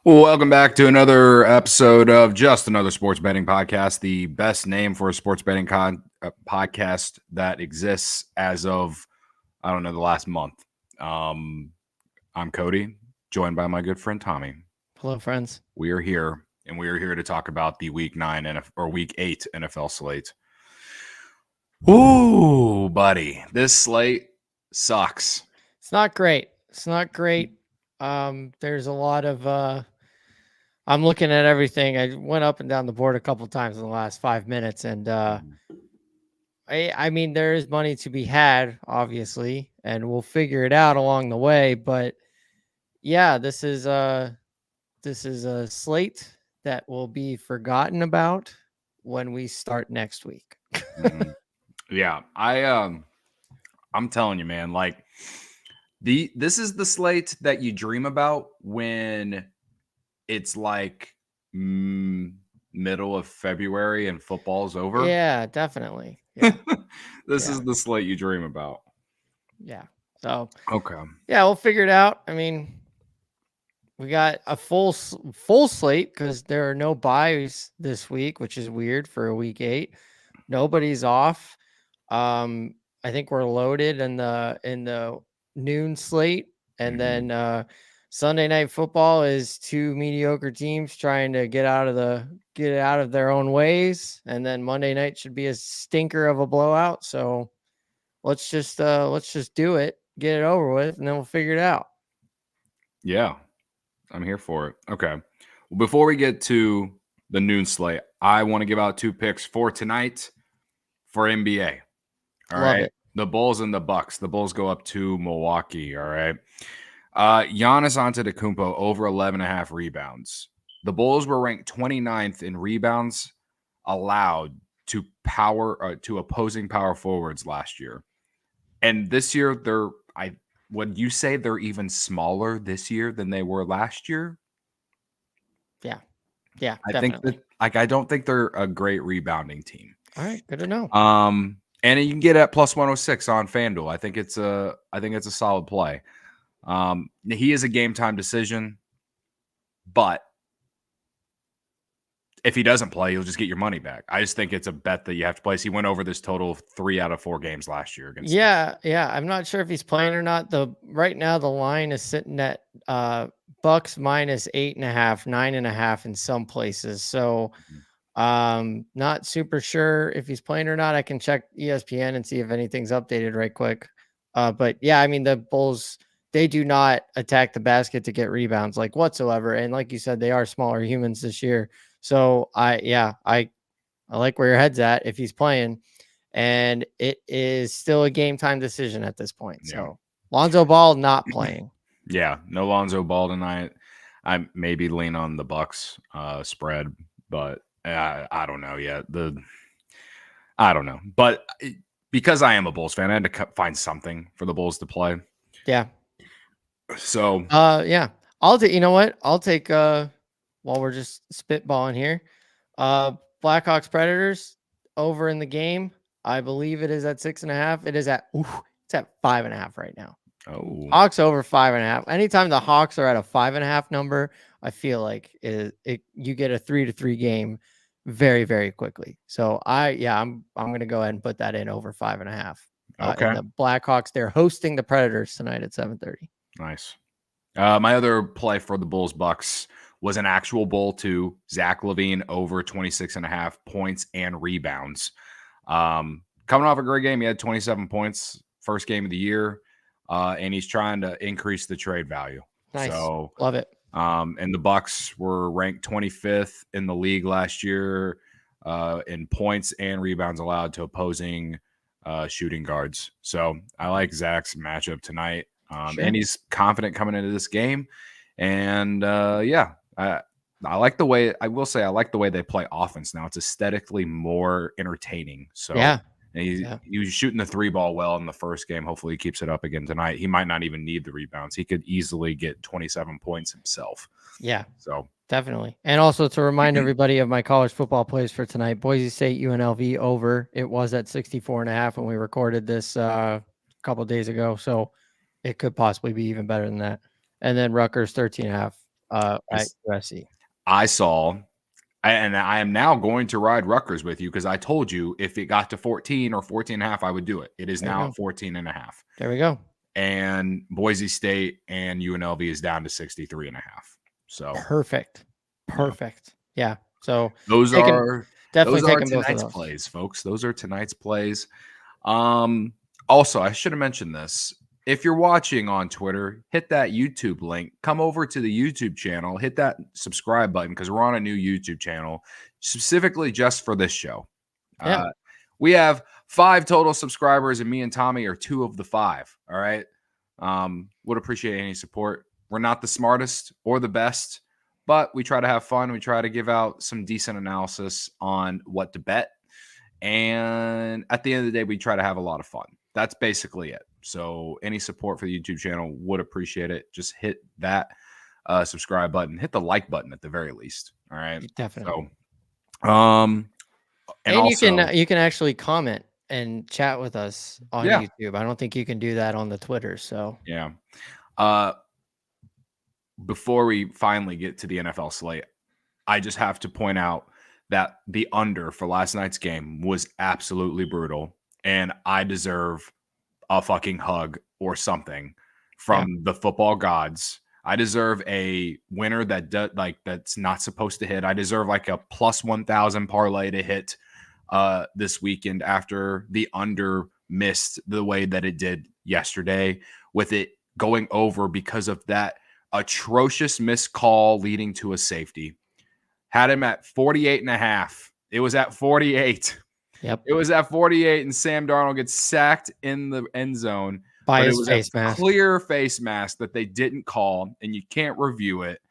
Well, welcome back to another episode of Just Another Sports Betting Podcast, the best name for a sports betting podcast that exists as of, I don't know, the last month. I'm Cody, joined by my good friend Tommy. Hello, friends. We are here, and we are here to talk about the Week 8 NFL slate. Ooh, buddy, this slate sucks. It's not great. It's not great. There's a lot of I'm looking at everything. I went up and down the board a couple times in the last 5 minutes, and I mean there is money to be had, obviously, and we'll figure it out along the way. But yeah, this is a slate that will be forgotten about when we start next week. Yeah, I'm telling you, man, like this is the slate that you dream about when it's like middle of February and football's over. Yeah, definitely. Yeah. This Yeah. is the slate you dream about. Yeah. So Okay. yeah, we'll figure it out. I mean, we got a full slate because there are no buys this week, which is weird for a week 8. Nobody's off. I think we're loaded in the noon slate, and then Sunday night football is two mediocre teams trying to get out of their own ways, and then Monday night should be a stinker of a blowout. So let's just do it, get it over with, and then we'll figure it out. Yeah, I'm here for it. Okay. Well, before we get to the noon slate, I want to give out 2 picks for tonight for NBA. All Love right. it. The Bulls and the Bucks. The Bulls go up to Milwaukee. All right. Giannis Antetokounmpo over 11.5 rebounds. The Bulls were ranked 29th in rebounds allowed to opposing power forwards last year. And this year would you say they're even smaller this year than they were last year? Yeah. Yeah, I definitely. think that I don't think they're a great rebounding team. All right, good to know. And you can get at plus 106 on FanDuel. I think it's a solid play. He is a game time decision, but if he doesn't play, you'll just get your money back. I just think it's a bet that you have to place. He went over this total 3 out of 4 games last year against. Yeah. I'm not sure if he's playing or not. Right now the line is sitting at Bucks minus 8.5, 9.5 in some places. So not super sure if he's playing or not. I can check ESPN and see if anything's updated right quick. But yeah, I mean the Bulls, they do not attack the basket to get rebounds like whatsoever. And like you said, they are smaller humans this year. So I like where your head's at if he's playing, and it is still a game time decision at this point. Yeah. So Lonzo Ball not playing. Yeah, no Lonzo Ball tonight. I maybe lean on the Bucks spread, but I don't know yet. I don't know, but because I am a Bulls fan, I had to find something for the Bulls to play. Yeah. So yeah, you know what? I'll take while we're just spitballing here. Blackhawks Predators over in the game. I believe it is at 6.5. It is it's at 5.5 right now. oh, Hawks over 5.5. Anytime the Hawks are at a 5.5 number, I feel like you get a 3-3 game very, very quickly. So I'm gonna go ahead and put that in over 5.5. Okay. And the Blackhawks, they're hosting the Predators tonight at 7:30. Nice. My other play for the Bulls Bucks was an actual bowl too. Zach LaVine over 26.5 points and rebounds. Coming off a great game, he had 27 points, first game of the year, and he's trying to increase the trade value. Nice. So love it. And the Bucks were ranked 25th in the league last year in points and rebounds allowed to opposing shooting guards. So I like Zach's matchup tonight. Sure. And he's confident coming into this game. And I like the way, I will say, I like the way they play offense now. It's aesthetically more entertaining. So Yeah. he was shooting the 3-ball well in the first game. Hopefully he keeps it up again tonight. He might not even need the rebounds. He could easily get 27 points himself. Yeah. So definitely. And also to remind everybody of my college football plays for tonight, Boise State UNLV over. It was at 64.5 when we recorded this a couple of days ago. So it could possibly be even better than that. And then Rutgers 13.5 at USC. I saw, and I am now going to ride Rutgers with you because I told you if it got to 14 or 14 and a half, I would do it. It is now at 14 and a half. There we go. And Boise State and UNLV is down to 63 and a half. So perfect. Yeah. So those are definitely those are taking both of tonight's those plays, folks. Those are tonight's plays. Also, I should have mentioned this. If you're watching on Twitter, hit that YouTube link. Come over to the YouTube channel, hit that subscribe button because we're on a new YouTube channel specifically just for this show. Yeah. We have 5 total subscribers, and me and Tommy are 2 of the 5. All right. Would appreciate any support. We're not the smartest or the best, but we try to have fun. We try to give out some decent analysis on what to bet. And at the end of the day, we try to have a lot of fun. That's basically it. So any support for the YouTube channel, would appreciate it. Just hit that subscribe button, hit the like button at the very least. All right. Definitely. So, and also, you can actually comment and chat with us on YouTube. I don't think you can do that on the Twitter. So yeah. Before we finally get to the NFL slate, I just have to point out that the under for last night's game was absolutely brutal, and I deserve a fucking hug or something from the football gods. I deserve a winner that's not supposed to hit. I deserve like a plus 1,000 parlay to hit this weekend after the under missed the way that it did yesterday, with it going over because of that atrocious missed call leading to a safety. Had him at 48 and a half. It was at 48. Yep. It was at 48, and Sam Darnold gets sacked in the end zone by his face mask. Clear face mask that they didn't call, and you can't review it.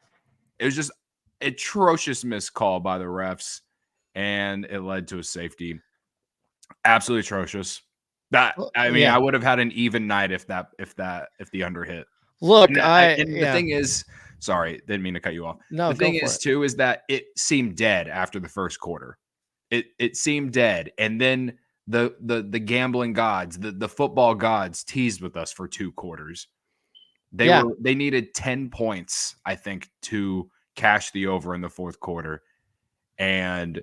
It was just atrocious missed call by the refs, and it led to a safety. Absolutely atrocious. I would have had an even night if the under hit. Look, the thing is, sorry, didn't mean to cut you off. No, the thing is too is that it seemed dead after the first quarter. It seemed dead, and then the gambling gods, the football gods, teased with us for 2 quarters. They needed 10 points, I think, to cash the over in the fourth quarter, and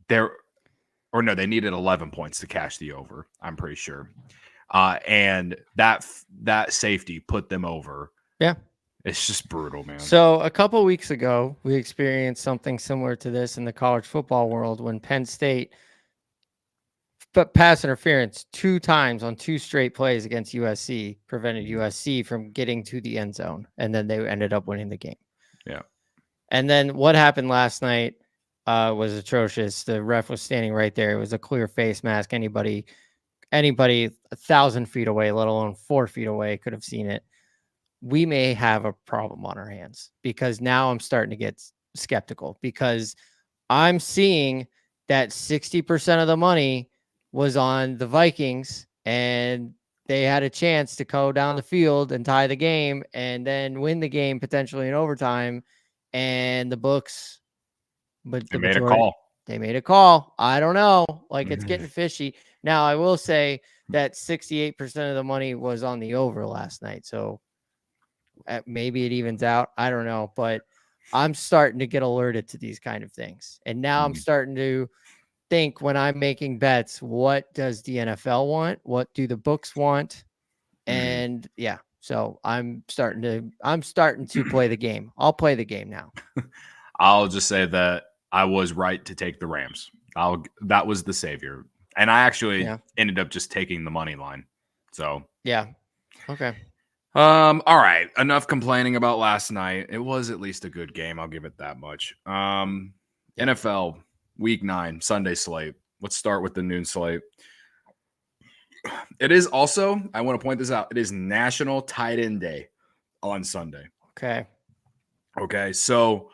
they needed 11 points to cash the over. I'm pretty sure. And that safety put them over. Yeah. It's just brutal, man. So a couple weeks ago, we experienced something similar to this in the college football world when Penn State pass interference 2 times on 2 straight plays against USC prevented USC from getting to the end zone, and then they ended up winning the game. Yeah. And then what happened last night was atrocious. The ref was standing right there. It was a clear face mask. Anybody 1,000 feet away, let alone 4 feet away, could have seen it. We may have a problem on our hands, because now I'm starting to get skeptical, because I'm seeing that 60% of the money was on the Vikings, and they had a chance to go down the field and tie the game and then win the game potentially in overtime. And the books, they made a call. They made a call. I don't know. Like, it's getting fishy. Now, I will say that 68% of the money was on the over last night. So maybe it evens out. I don't know. But I'm starting to get alerted to these kind of things. And now I'm starting to think, when I'm making bets, what does the NFL want? What do the books want? And so I'm starting to play the game. I'll play the game now. I'll just say that I was right to take the Rams. That was the savior. And I actually ended up just taking the money line. So yeah. Okay. All right. Enough complaining about last night. It was at least a good game. I'll give it that much. NFL Week 9 Sunday slate. Let's start with the noon slate. It is also, I want to point this out, it is National Tight End Day on Sunday. Okay. So,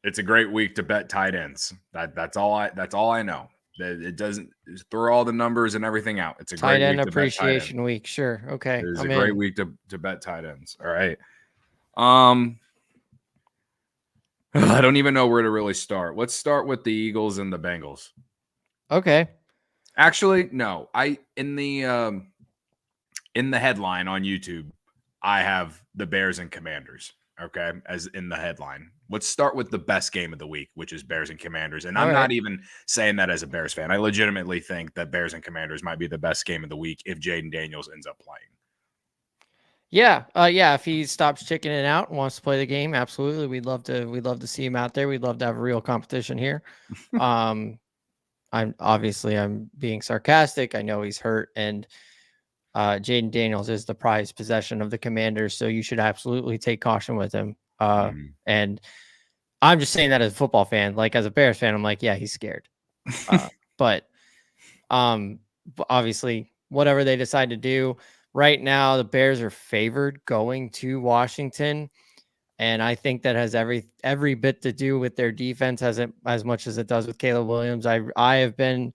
it's a great week to bet tight ends. That's all I know. It doesn't throw all the numbers and everything out. It's a tight great end week appreciation week. Sure. Okay. It's a great week to bet tight ends. All right. I don't even know where to really start. Let's start with the Eagles and the Bengals. Okay. Actually, no. In the headline on YouTube, I have the Bears and Commanders. Okay, as in the headline. Let's start with the best game of the week, which is Bears and Commanders. And I'm not even saying that as a Bears fan. I legitimately think that Bears and Commanders might be the best game of the week if Jayden Daniels ends up playing. Yeah, yeah. If he stops chickening out and wants to play the game, absolutely. We'd love to see him out there. We'd love to have a real competition here. I'm being sarcastic. I know he's hurt, and Jayden Daniels is the prized possession of the Commanders, so you should absolutely take caution with him. And I'm just saying that as a football fan. Like as a Bears fan, I'm like, yeah, he's scared. But obviously, whatever they decide to do. Right now, the Bears are favored going to Washington, and I think that has every bit to do with their defense as much as it does with Caleb Williams. I have been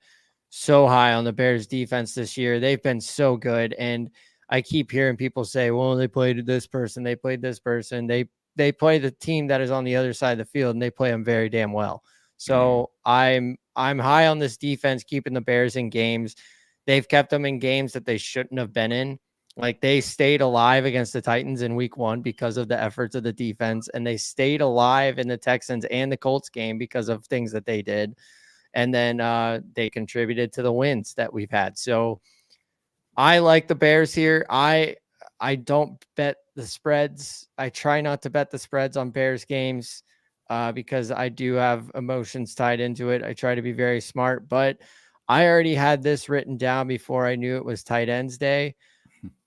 so high on the Bears defense this year. They've been so good, and I keep hearing people say, "Well, they played this person, they played this person, they play the team that is on the other side of the field, and they play them very damn well." So I'm high on this defense, keeping the Bears in games. They've kept them in games that they shouldn't have been in. Like they stayed alive against the Titans in week 1 because of the efforts of the defense, and they stayed alive in the Texans and the Colts game because of things that they did. And then they contributed to the wins that we've had. So I like the Bears here. I don't bet the spreads. I try not to bet the spreads on Bears games because I do have emotions tied into it. I try to be very smart, but I already had this written down before I knew it was tight ends day.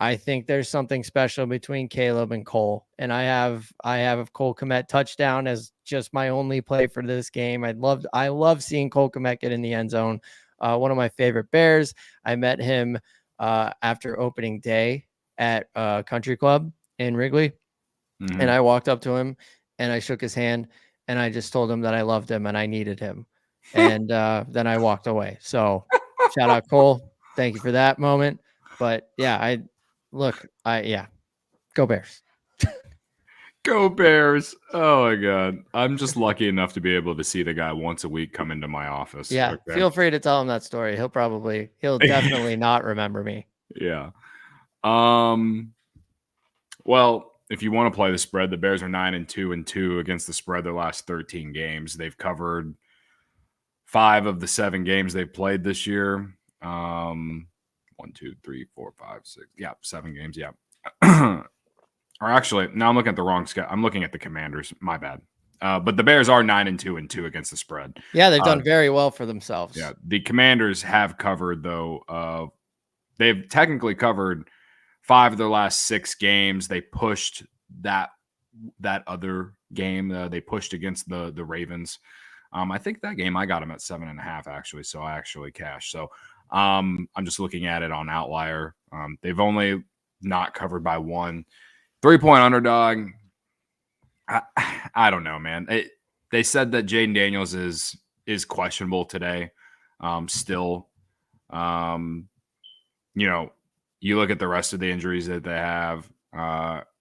I think there's something special between Caleb and Cole, and I have a Cole Kmet touchdown as just my only play for this game. I love seeing Cole Kmet get in the end zone. One of my favorite Bears. I met him after opening day at Country Club in Wrigley, and I walked up to him and I shook his hand and I just told him that I loved him and I needed him, and then I walked away. So shout out Cole, thank you for that moment. But yeah, go Bears. Go Bears. Oh my God. I'm just lucky enough to be able to see the guy once a week come into my office. Yeah. Okay? Feel free to tell him that story. He'll definitely not remember me. Yeah. Well, if you want to play the spread, the Bears are 9-2 against the spread their last 13 games. They've covered 5 of the 7 games they've played this year. 1, 2, 3, 4, 5, 6. Yeah, 7 games. Yeah. Or actually, now I'm looking at the wrong schedule. I'm looking at the Commanders. My bad. But the Bears are 9-2 against the spread. Yeah, they've done very well for themselves. Yeah, the Commanders have covered though. They've technically covered 5 of their last 6 games. They pushed that other game. They pushed against the Ravens. I think that game I got them at 7.5 actually. So I actually cashed. So I'm just looking at it on Outlier. They've only not covered by 1. 3-point underdog. I don't know, man. They said that Jayden Daniels is questionable today. Still, you look at the rest of the injuries that they have.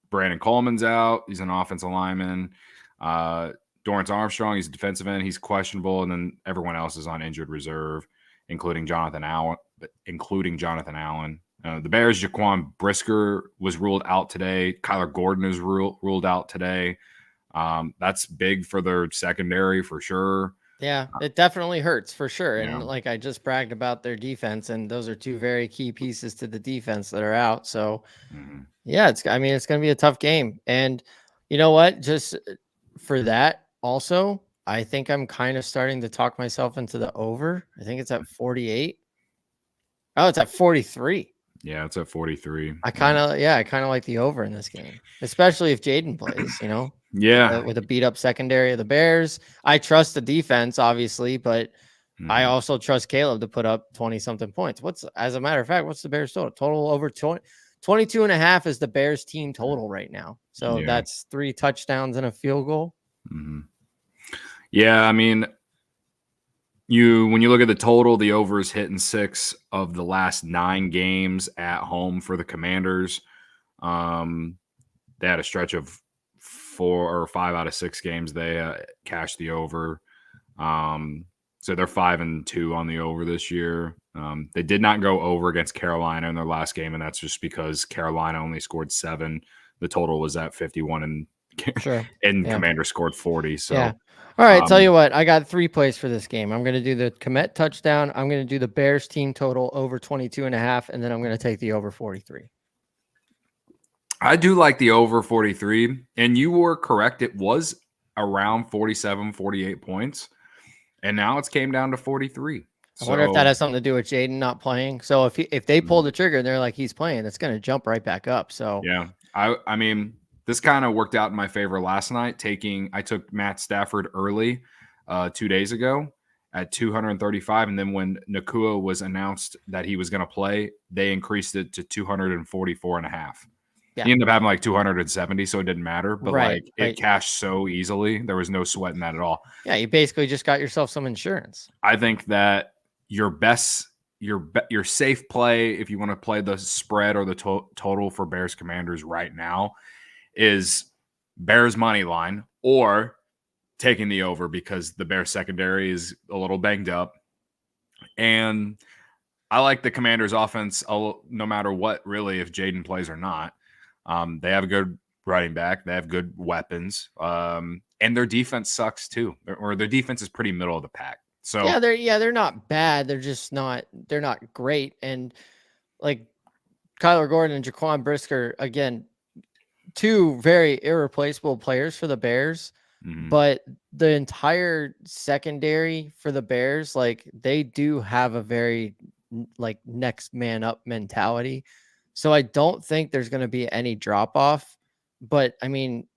Brandon Coleman's out. He's an offensive lineman. Dorrance Armstrong, he's a defensive end. He's questionable, and then everyone else is on injured reserve, including Jonathan Allen. The Bears, Jaquan Brisker was ruled out today. Kyler Gordon is ruled out today. That's big for their secondary for sure. Yeah, it definitely hurts for sure. And like I just bragged about their defense, and those are 2 very key pieces to the defense that are out. So yeah, it's going to be a tough game. And you know what? Just for that also, I think I'm kind of starting to talk myself into the over. I think it's at 48. Oh, it's at 43. Yeah, it's at 43. I kind of like the over in this game, especially if Jayden plays, Yeah. with a beat up secondary of the Bears. I trust the defense, obviously, but I also trust Caleb to put up 20 something points. As a matter of fact, what's the Bears total? Total over 22.5 is the Bears team total right now. So that's 3 touchdowns and a field goal. Yeah, I mean, when you look at the total, the over is hitting 6 of the last 9 games at home for the Commanders. They had a stretch of 4 or 5 out of 6 games they cashed the over. So they're 5-2 on the over this year. They did not go over against Carolina in their last game, and that's just because Carolina only scored 7. the total was at 51 and Sure. and Yeah. Commander scored 40. So Yeah. All right. Tell you what, I got 3 plays for this game. I'm going to do the Komet touchdown. I'm going to do the Bears team total over 22.5, and then I'm going to take the over 43. I do like the over 43, and you were correct. It was around 47, 48 points, and now it's came down to 43. I wonder if that So has something to do with Jayden not playing. So if they pull the trigger and they're like he's playing, it's going to jump right back up. So yeah, I mean, this kind of worked out in my favor last night. I took Matt Stafford early 2 days ago at 235, and then when Nakua was announced that he was going to play, they increased it to 244 and a half. yeah, He ended up having like 270, so it didn't matter. But right, like it right. cashed so easily, there was no sweat in that at all. Yeah, you basically just got yourself some insurance. I think that your safe play, if you want to play the spread or the total for Bears Commanders right now, is Bears money line or taking the over because the Bears secondary is a little banged up. And I like the Commanders offense no matter what, really, if Jayden plays or not. They have a good running back. They have good weapons. And their defense sucks too, or their defense is pretty middle of the pack. So they're not bad. They're not great. And like Kyler Gordon and Jaquan Brisker, again, 2 very irreplaceable players for the Bears. But the entire secondary for the Bears, like they do have a very like next man up mentality. So I don't think there's going to be any drop off. But I mean,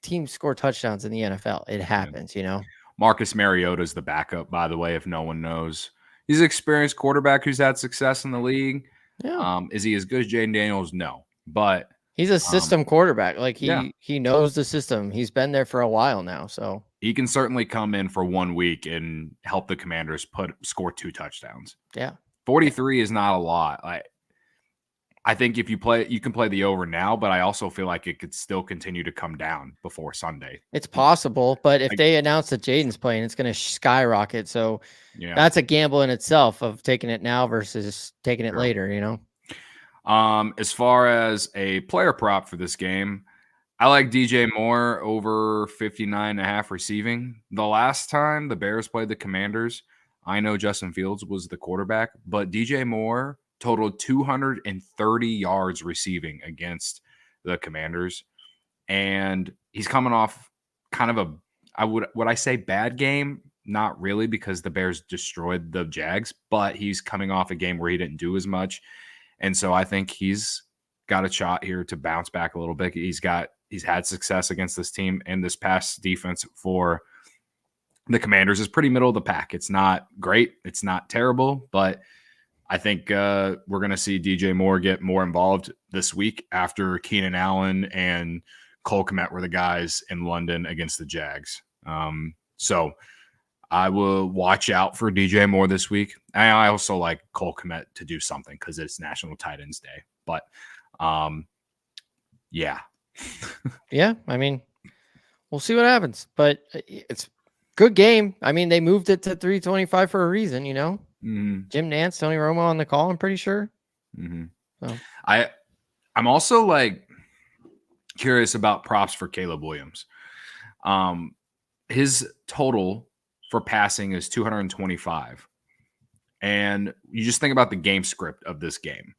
teams score touchdowns in the NFL. It happens, you know. Marcus Mariota's the backup, by the way, if no one knows. He's an experienced quarterback who's had success in the league. Yeah. Is he as good as Jayden Daniels? No. But He's a system quarterback. Like yeah. he knows the system. He's been there for a while now. So he can certainly come in for 1 week and help the Commanders score 2 touchdowns. Yeah. 43 is not a lot. I think if you can play the over now, but I also feel like it could still continue to come down before Sunday. It's possible, but if they announce that Jayden's playing, it's going to skyrocket. So that's a gamble in itself of taking it now versus taking it later, you know? As far as a player prop for this game, I like DJ Moore over 59.5 receiving. The last time the Bears played the Commanders, I know Justin Fields was the quarterback, but DJ Moore totaled 230 yards receiving against the Commanders. And he's coming off kind of would I say bad game? Not really, because the Bears destroyed the Jags, but he's coming off a game where he didn't do as much. And so I think he's got a shot here to bounce back a little bit. He's had success against this team, and this pass defense for the Commanders is pretty middle of the pack. It's not great. It's not terrible, but I think we're going to see DJ Moore get more involved this week after Keenan Allen and Cole Kmet were the guys in London against the Jags. So I will watch out for DJ Moore this week. I also like Cole Kmet to do something because it's National Tight Ends Day. But yeah. Yeah, I mean, we'll see what happens. But it's good game. I mean, they moved it to 325 for a reason, you know? Mm-hmm. Jim Nance, Tony Romo on the call, I'm pretty sure. Mm-hmm. So I'm also like curious about props for Caleb Williams. His total for passing is 225. And you just think about the game script of this game.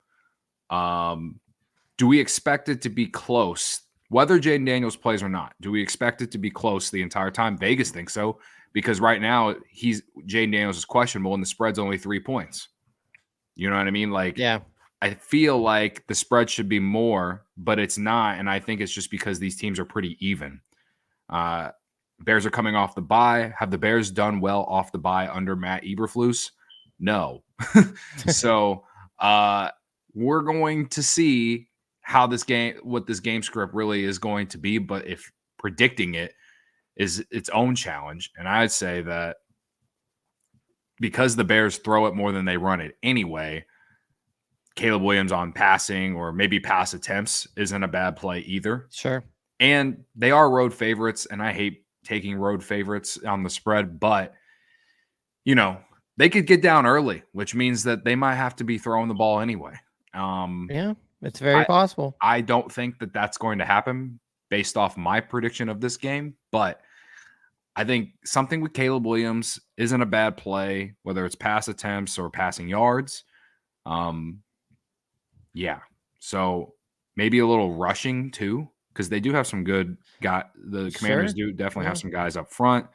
Do we expect it to be close? Whether Jayden Daniels plays or not, do we expect it to be close the entire time? Vegas thinks so, because right now Jayden Daniels is questionable and the spread's only 3 points. You know what I mean? Like, yeah, I feel like the spread should be more, but it's not. And I think it's just because these teams are pretty even. Bears are coming off the bye. Have the Bears done well off the bye under Matt Eberflus? No. So we're going to see what this game script really is going to be. But if predicting it is its own challenge, and I'd say that because the Bears throw it more than they run it anyway, Caleb Williams on passing or maybe pass attempts isn't a bad play either. Sure. And they are road favorites, and I hate taking road favorites on the spread, but they could get down early, which means that they might have to be throwing the ball anyway. Yeah. It's very possible. I don't think that that's going to happen based off my prediction of this game, but I think something with Caleb Williams isn't a bad play, whether it's pass attempts or passing yards. Yeah. So maybe a little rushing too, because they do have some good guy. The Commanders do definitely have some guys up front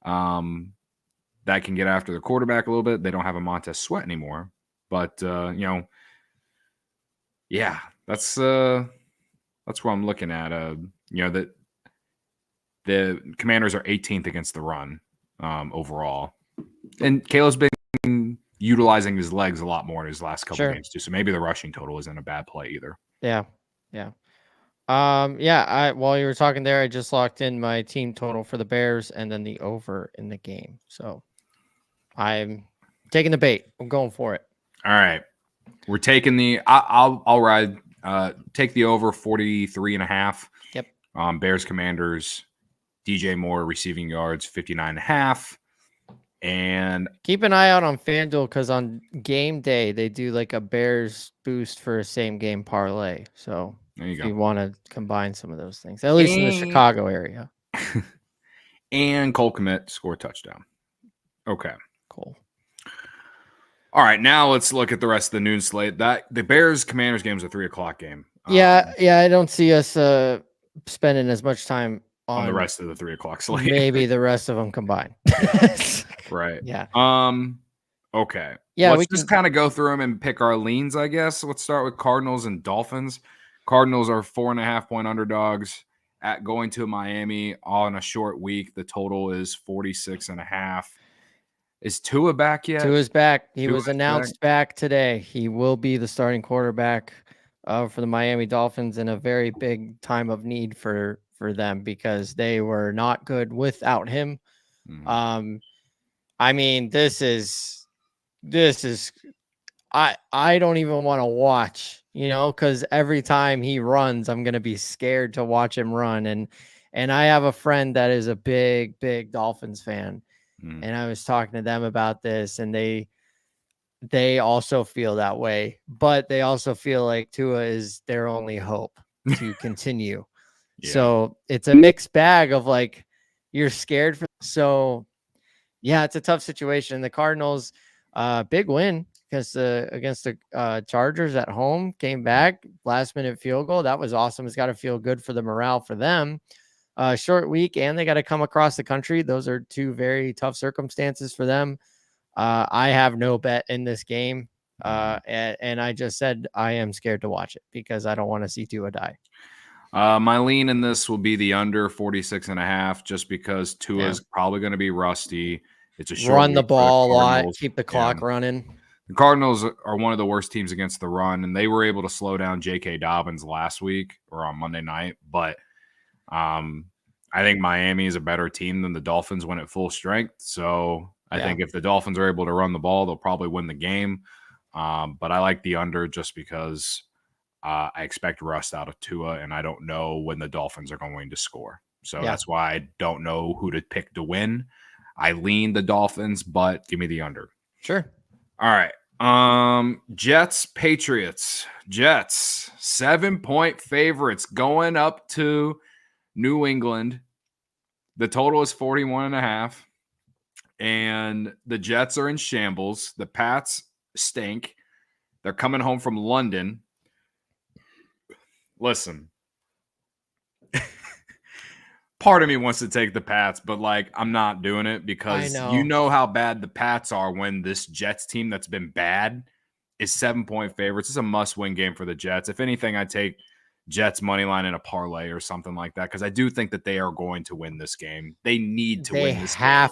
that can get after the quarterback a little bit. They don't have a Montez Sweat anymore, but yeah, that's what I'm looking at. That the Commanders are 18th against the run overall, and Caleb's been utilizing his legs a lot more in his last couple games too. So maybe the rushing total isn't a bad play either. Yeah. While you were talking there, I just locked in my team total for the Bears and then the over in the game. So I'm taking the bait. I'm going for it. All right. We're taking the I'll ride take the over 43.5. Yep. Bears Commanders, DJ Moore receiving yards 59.5. And keep an eye out on FanDuel because on game day they do like a Bears boost for a same game parlay. So if you want to combine some of those things, at least in the Chicago area. And Cole Kmet score a touchdown. Okay. Cool. All right, now let's look at the rest of the noon slate. That the Bears Commanders game is a 3:00 game. I don't see us spending as much time on the rest of the 3:00 slate. Maybe the rest of them combined. Right. Yeah. Okay. Yeah, let's just kind of go through them and pick our leans, I guess. Let's start with Cardinals and Dolphins. Cardinals are 4.5-point underdogs at going to Miami on a short week. The total is 46.5. Is Tua back yet? Tua's back. He was announced back today. He will be the starting quarterback for the Miami Dolphins in a very big time of need for them because they were not good without him. I mean, this is I don't even want to watch, because every time he runs, I'm going to be scared to watch him run. And I have a friend that is a big Dolphins fan. And I was talking to them about this, and they also feel that way, but they also feel like Tua is their only hope to continue. Yeah. So it's a mixed bag of like, you're scared for. So yeah, it's a tough situation. The Cardinals, big win against the Chargers at home, came back, last minute field goal. That was awesome. It's got to feel good for the morale for them. Short week, and they got to come across the country. Those are two very tough circumstances for them. I have no bet in this game. And I just said I am scared to watch it because I don't want to see Tua die. My lean in this will be the under 46.5, just because Tua is probably going to be rusty. It's a short run the ball a lot, keep the clock running. The Cardinals are one of the worst teams against the run, and they were able to slow down J.K. Dobbins last week or on Monday night. But I think Miami is a better team than the Dolphins when at full strength. So I think if the Dolphins are able to run the ball, they'll probably win the game. But I like the under just because I expect rust out of Tua, and I don't know when the Dolphins are going to score. So that's why I don't know who to pick to win. I lean the Dolphins, but give me the under. Sure. All right. Jets, Patriots. Jets, 7-point favorites going up to New England. The total is 41.5. And the Jets are in shambles. The Pats stink. They're coming home from London. Listen. Part of me wants to take the Pats, but I'm not doing it because you know how bad the Pats are when this Jets team that's been bad is 7-point favorites. It's a must-win game for the Jets. If anything, I take Jets money line in a parlay or something like that because I do think that they are going to win this game. They need to win this game.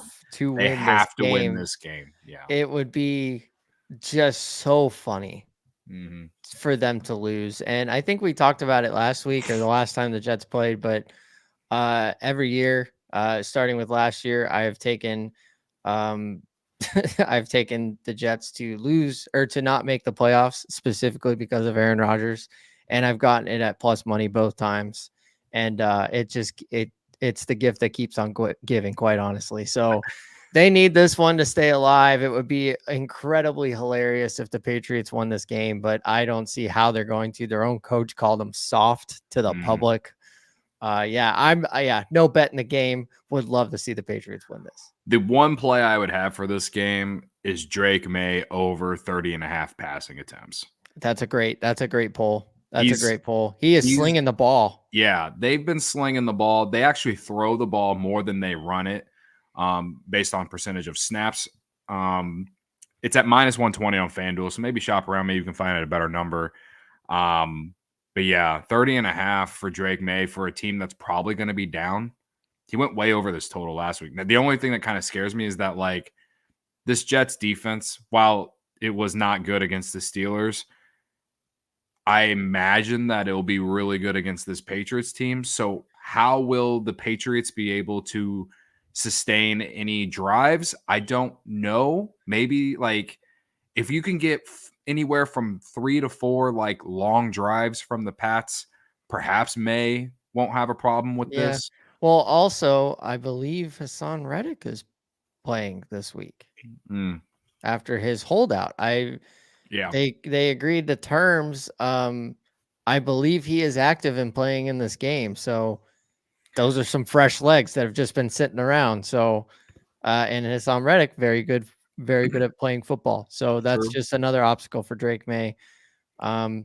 They have to win this game. Yeah. It would be just so funny for them to lose. And I think we talked about it last week or the last time the Jets played, but every year, starting with last year, I have taken I've taken the Jets to lose or to not make the playoffs specifically because of Aaron Rodgers, and I've gotten it at plus money both times. And it's the gift that keeps on giving, quite honestly. So They need this one to stay alive. It would be incredibly hilarious if the Patriots won this game, but I don't see how they're going to. Their own coach called them soft to the public. Yeah, no bet in the game. Would love to see the Patriots win this. The one play I would have for this game is Drake May over 30.5 passing attempts. That's a great poll. That's a great poll. He is slinging the ball. Yeah, they've been slinging the ball. They actually throw the ball more than they run it, based on percentage of snaps. It's at minus 120 on FanDuel, so maybe shop around. Maybe you can find it a better number. But yeah, 30.5 for Drake May for a team that's probably going to be down. He went way over this total last week. Now, the only thing that kind of scares me is that, like, this Jets defense, while it was not good against the Steelers, I imagine that it'll be really good against this Patriots team. So how will the Patriots be able to sustain any drives? I don't know. Maybe, like, if you can get anywhere from 3 to 4 like long drives from the Pats, perhaps May won't have a problem with this. Well, also, I believe Hassan Reddick is playing this week after his holdout. They agreed to terms. I believe he is active and playing in this game. So those are some fresh legs that have just been sitting around. So, and Hassan Reddick, very good at playing football. So that's just another obstacle for Drake May. I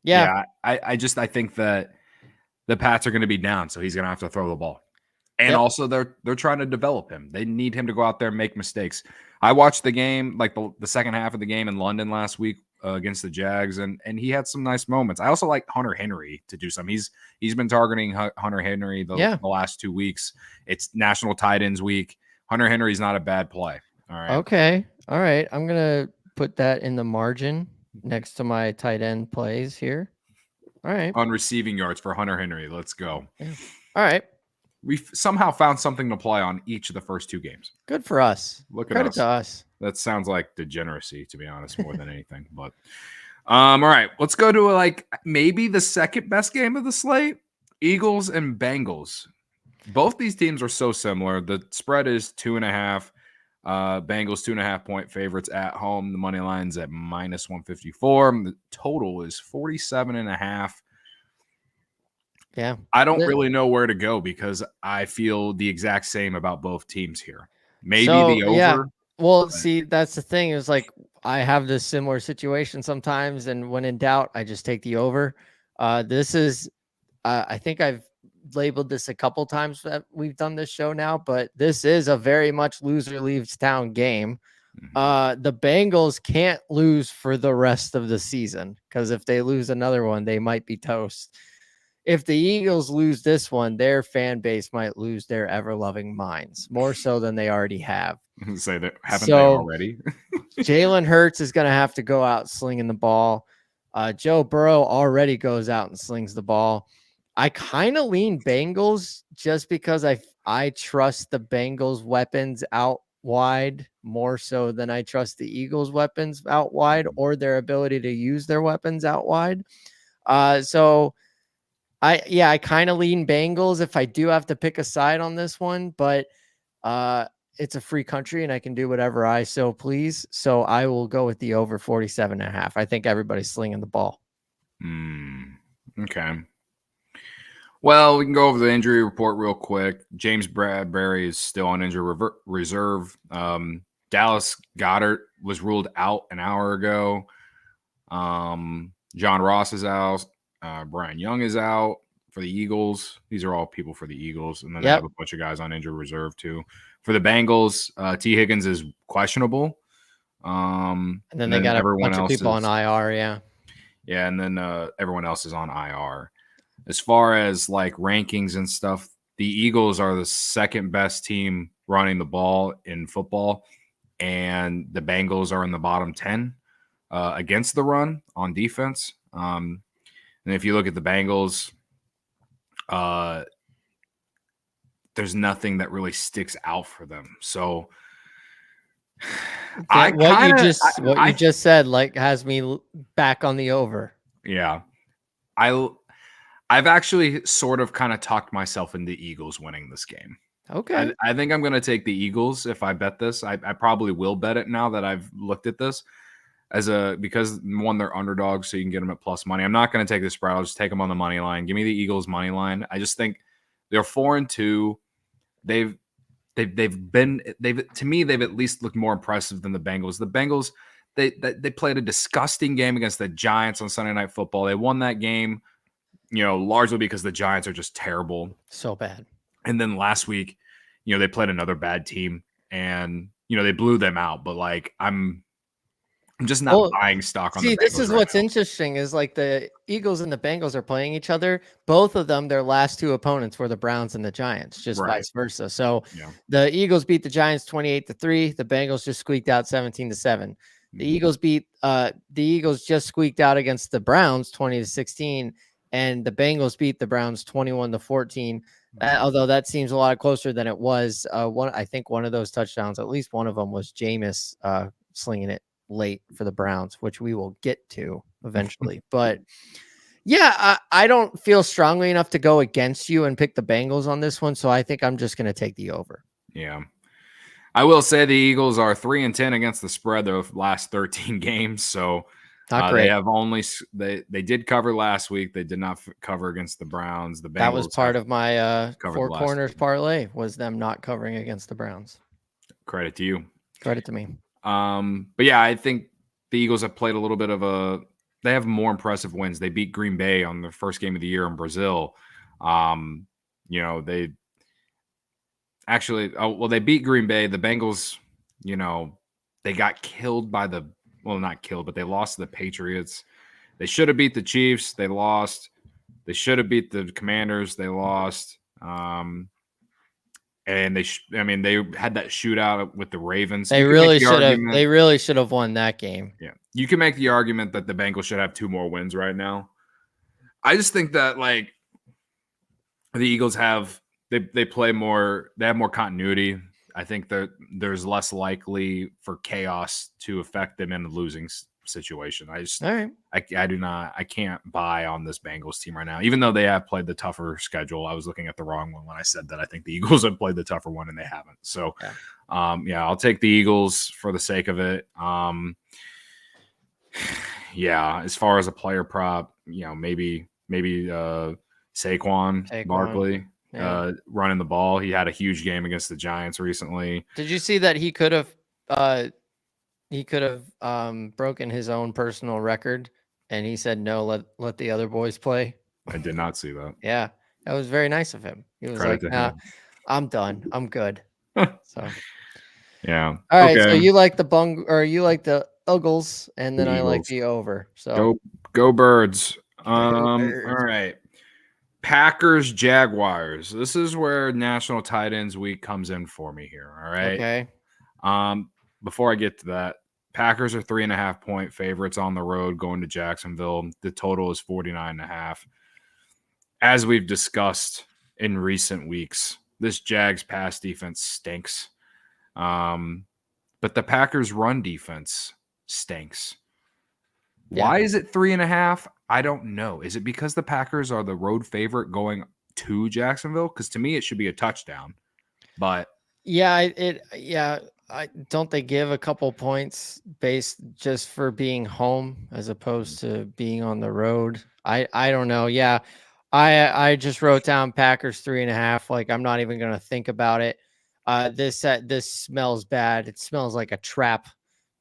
think that the Pats are going to be down, so he's going to have to throw the ball. And also they're trying to develop him. They need him to go out there and make mistakes. I watched the game, like the second half of the game in London last week against the Jags, and he had some nice moments. I also like Hunter Henry to do some. He's been targeting Hunter Henry the last 2 weeks. It's National Tight Ends Week. Hunter Henry's not a bad play. All right. Okay. All right. I'm going to put that in the margin next to my tight end plays here. All right. On receiving yards for Hunter Henry. Let's go. Yeah. All right. We've somehow found something to play on each of the first 2 games. Good for us. Look at Credit us. to us. That sounds like degeneracy, to be honest, more than anything. But all right, let's go to like maybe the second best game of the slate: Eagles and Bengals. Both these teams are so similar. The spread is 2.5. Bengals 2.5 point favorites at home. The money line's at minus 154. The total is 47.5. Yeah. I don't really know where to go because I feel the exact same about both teams here. Maybe the over. Yeah. Well, see, that's the thing is, like, I have this similar situation sometimes, and when in doubt, I just take the over. This is, I think I've labeled this a couple times that we've done this show now, but this is a very much loser leaves town game. The Bengals can't lose for the rest of the season, because if they lose another one, they might be toast. If the Eagles lose this one, their fan base might lose their ever-loving minds, more so than they already have. Say that, haven't they already? Jalen Hurts is going to have to go out slinging the ball. Joe Burrow already goes out and slings the ball. I kind of lean Bengals just because I trust the Bengals weapons out wide more so than I trust the Eagles weapons out wide or their ability to use their weapons out wide. So I kind of lean Bengals if I do have to pick a side on this one, but it's a free country and I can do whatever I so please. So I will go with the over 47.5. I think everybody's slinging the ball. Okay. Well, we can go over the injury report real quick. James Bradbury is still on injury reserve. Dallas Goedert was ruled out an hour ago. John Ross is out. Brian Young is out for the Eagles. These are all people for the Eagles. And then they have a bunch of guys on injured reserve too. For the Bengals, T. Higgins is questionable. And then they got a bunch of people on IR, yeah. Yeah, and then everyone else is on IR. As far as like rankings and stuff, the Eagles are the second best team running the ball in football, and the Bengals are in the bottom 10 against the run on defense. And if you look at the Bengals, there's nothing that really sticks out for them. So what you just said like has me back on the over. Yeah. I've actually sort of kind of talked myself into Eagles winning this game. Okay. I think I'm going to take the Eagles if I bet this. I probably will bet it now that I've looked at this because one, they're underdogs, so you can get them at plus money. I'm not going to take the spread. I'll just take them on the money line. Give me the Eagles money line. I just think they're 4-2. They've to me they've at least looked more impressive than the Bengals. The Bengals they played a disgusting game against the Giants on Sunday Night Football. They won that game, largely because the Giants are just terrible. So bad. And then last week, they played another bad team and they blew them out. But like I'm just not buying stock on the Bengals. This is what's interesting is like the Eagles and the Bengals are playing each other. Both of them, their last two opponents were the Browns and the Giants, just vice versa. So the Eagles beat the Giants 28-3. The Bengals just squeaked out 17-7. The Eagles just squeaked out against the Browns 20-16, and the Bengals beat the Browns 21-14. Although that seems a lot closer than it was. I think one of those touchdowns, at least one of them, was Jameis slinging it late for the Browns, which we will get to eventually. But yeah, I don't feel strongly enough to go against you and pick the Bengals on this one. So I think I'm just going to take the over. Yeah. I will say the Eagles are 3-10 against the spread the last 13 games. So not great. They have only they did cover last week. They did not cover against the Browns. The Bengals, that was part of my four corners parlay was them not covering against the Browns. Credit to you. Credit to me. But yeah, I think the Eagles have played a little bit of they have more impressive wins. They beat Green Bay on the first game of the year in Brazil. They they beat Green Bay. The Bengals, they got killed by not killed, but they lost to the Patriots. They should have beat the Chiefs. They lost. They should have beat the Commanders. They lost. And they had that shootout with the Ravens. They really should have. They really should have won that game. Yeah, you can make the argument that the Bengals should have 2 more wins right now. I just think that like the Eagles they play more. They have more continuity. I think that there's less likely for chaos to affect them in a losing situation. I can't buy on this Bengals team right now, even though they have played the tougher schedule. I was looking at the wrong one when I said that I think the Eagles have played the tougher one and they haven't. So, I'll take the Eagles for the sake of it. As far as a player prop, maybe Saquon Barkley. Running the ball. He had a huge game against the Giants recently. Did you see that he could have broken his own personal record and he said no, let the other boys play? I did not see that. Yeah, that was very nice of him. He was I'm done. I'm good. So yeah. All right. So you like the Eagles, and then I like the over. So go Birds. All right. Packers, Jaguars. This is where National Tight Ends Week comes in for me here. All right. Okay. Before I get to that, Packers are 3.5-point favorites on the road going to Jacksonville. The total is 49.5. As we've discussed in recent weeks, this Jags pass defense stinks. But the Packers run defense stinks. Why is it 3.5? I don't know. Is it because the Packers are the road favorite going to Jacksonville? Because to me, it should be a touchdown. But don't they give a couple points based just for being home as opposed to being on the road? I don't know. Yeah, I just wrote down Packers 3.5. Like I'm not even gonna think about it. This smells bad. It smells like a trap,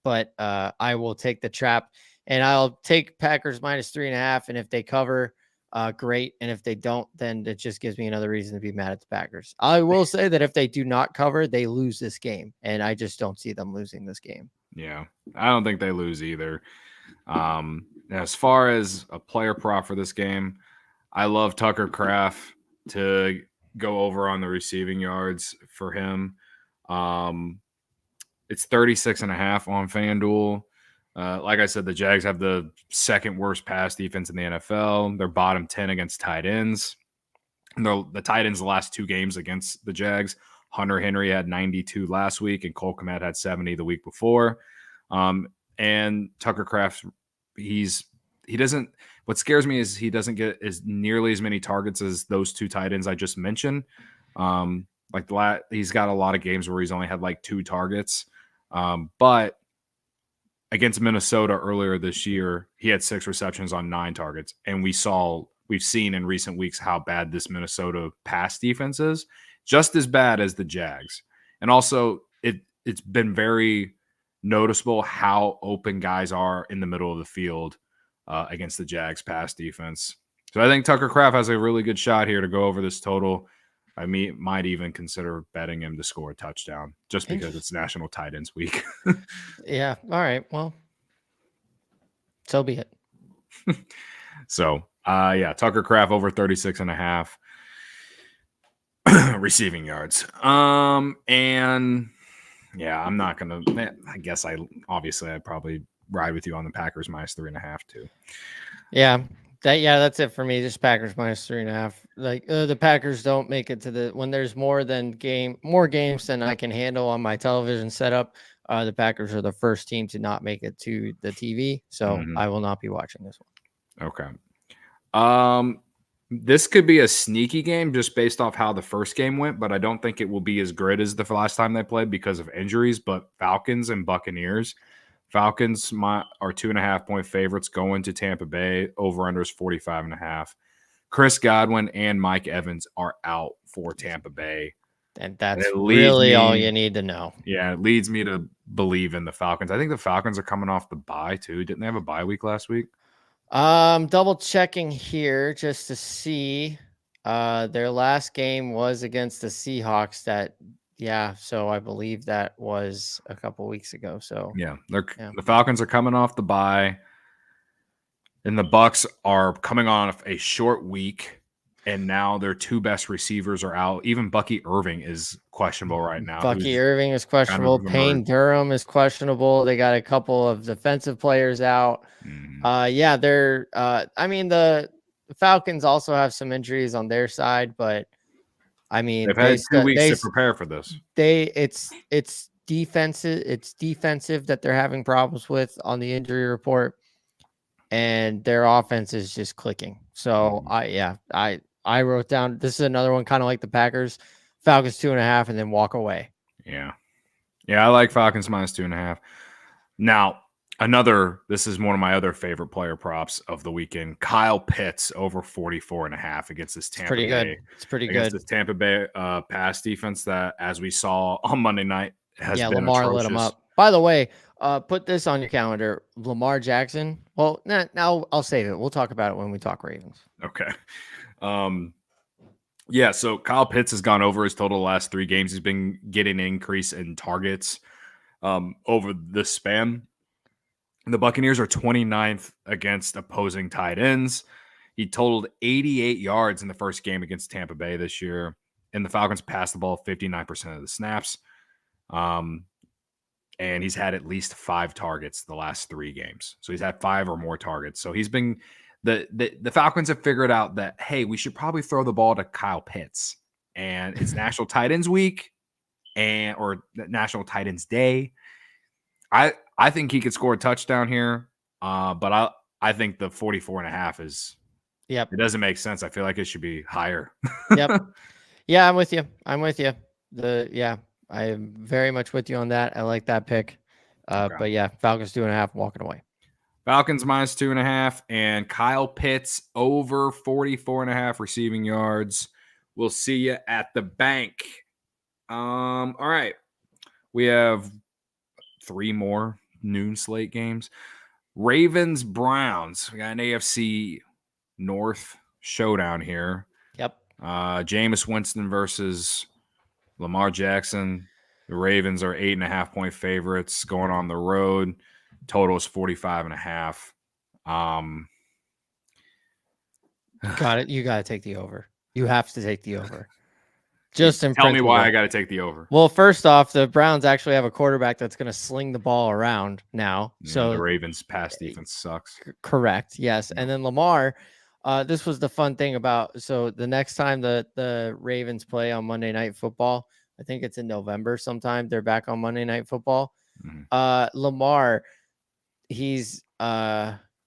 but I will take the trap. And I'll take Packers -3.5. And if they cover, great. And if they don't, then it just gives me another reason to be mad at the Packers. I will say that if they do not cover, they lose this game. And I just don't see them losing this game. Yeah, I don't think they lose either. As far as a player prop for this game, I love Tucker Kraft to go over on the receiving yards for him. It's 36.5 on FanDuel. Like I said, the Jags have the second worst pass defense in the NFL. They're bottom 10 against tight ends. The tight ends the last 2 games against the Jags. Hunter Henry had 92 last week, and Cole Kmet had 70 the week before. And Tucker Kraft, what scares me is he doesn't get as nearly as many targets as those 2 tight ends I just mentioned. Like he's got a lot of games where he's only had like 2 targets. But against Minnesota earlier this year, he had 6 receptions on 9 targets. And we've seen in recent weeks how bad this Minnesota pass defense is, just as bad as the Jags. And also it's been very noticeable how open guys are in the middle of the field against the Jags pass defense. So I think Tucker Kraft has a really good shot here to go over this total. I might even consider betting him to score a touchdown just because it's National Tight Ends Week. Yeah. All right. Well, so be it. So, Tucker Kraft over 36.5 receiving yards. And yeah, I'm not going to, I guess I'd probably ride with you on the Packers -3.5 too. Yeah. That's it for me. Just Packers -3.5. Like the Packers don't make it to when there's more games than I can handle on my television setup. The Packers are the first team to not make it to the TV, so I will not be watching this one. Okay. This could be a sneaky game just based off how the first game went, but I don't think it will be as great as the last time they played because of injuries. But Falcons and Buccaneers. Falcons are 2.5 point favorites going to Tampa Bay. Over-under is 45.5. Chris Godwin and Mike Evans are out for Tampa Bay. And that's really all you need to know. Yeah, it leads me to believe in the Falcons. I think the Falcons are coming off the bye too. Didn't they have a bye week last week? Double checking here just to see. Their last game was against the Seahawks. So I believe that was a couple weeks ago. So the Falcons are coming off the bye, and the Bucs are coming off a short week. And now their 2 best receivers are out. Even Bucky Irving is questionable right now. Bucky Irving is questionable. Payne Durham is questionable. They got a couple of defensive players out. The Falcons also have some injuries on their side, but I mean, they've had 2 weeks to prepare for this. It's defensive. It's defensive that they're having problems with on the injury report, and their offense is just clicking. So I wrote down, this is another one kind of like the Packers, Falcons 2.5 and then walk away. Yeah. I like Falcons -2.5. Now, this is one of my other favorite player props of the weekend. Kyle Pitts over 44.5 against this Tampa Bay. It's pretty good. Against this Tampa Bay pass defense that, as we saw on Monday night, has been Lamar atrocious. lit him up. By the way, put this on your calendar. Lamar Jackson. Well, now I'll save it. We'll talk about it when we talk Ravens. Okay. So Kyle Pitts has gone over his total the last 3 games. He's been getting an increase in targets over the span. The Buccaneers are 29th against opposing tight ends. He totaled 88 yards in the first game against Tampa Bay this year, and the Falcons passed the ball 59% of the snaps. And he's had at least 5 targets the last 3 games. So he's had 5 or more targets. So he's been the Falcons have figured out that, hey, we should probably throw the ball to Kyle Pitts. And it's National Tight Ends Week or National Tight Ends Day. I think he could score a touchdown here. But I think the 44.5 is it doesn't make sense. I feel like it should be higher. Yep. Yeah, I'm with you. I am very much with you on that. I like that pick. But yeah, Falcons 2.5 walking away. Falcons -2.5 and Kyle Pitts over 44.5 receiving yards. We'll see you at the bank. All right. We have 3 more noon slate games. Ravens, Browns. We got an AFC North showdown here. Yep. Jameis Winston versus Lamar Jackson. The Ravens are 8.5 point favorites going on the road. Total is 45.5. Got it. You got to take the over. You have to take the over. Just in tell me why I got to take the over. Well, first off, the Browns actually have a quarterback that's going to sling the ball around now. So the Ravens' pass defense sucks. Correct. Yes. And then Lamar, this was the fun thing about. So the next time the Ravens play on Monday Night Football, I think it's in November sometime. They're back on Monday Night Football. Lamar, he's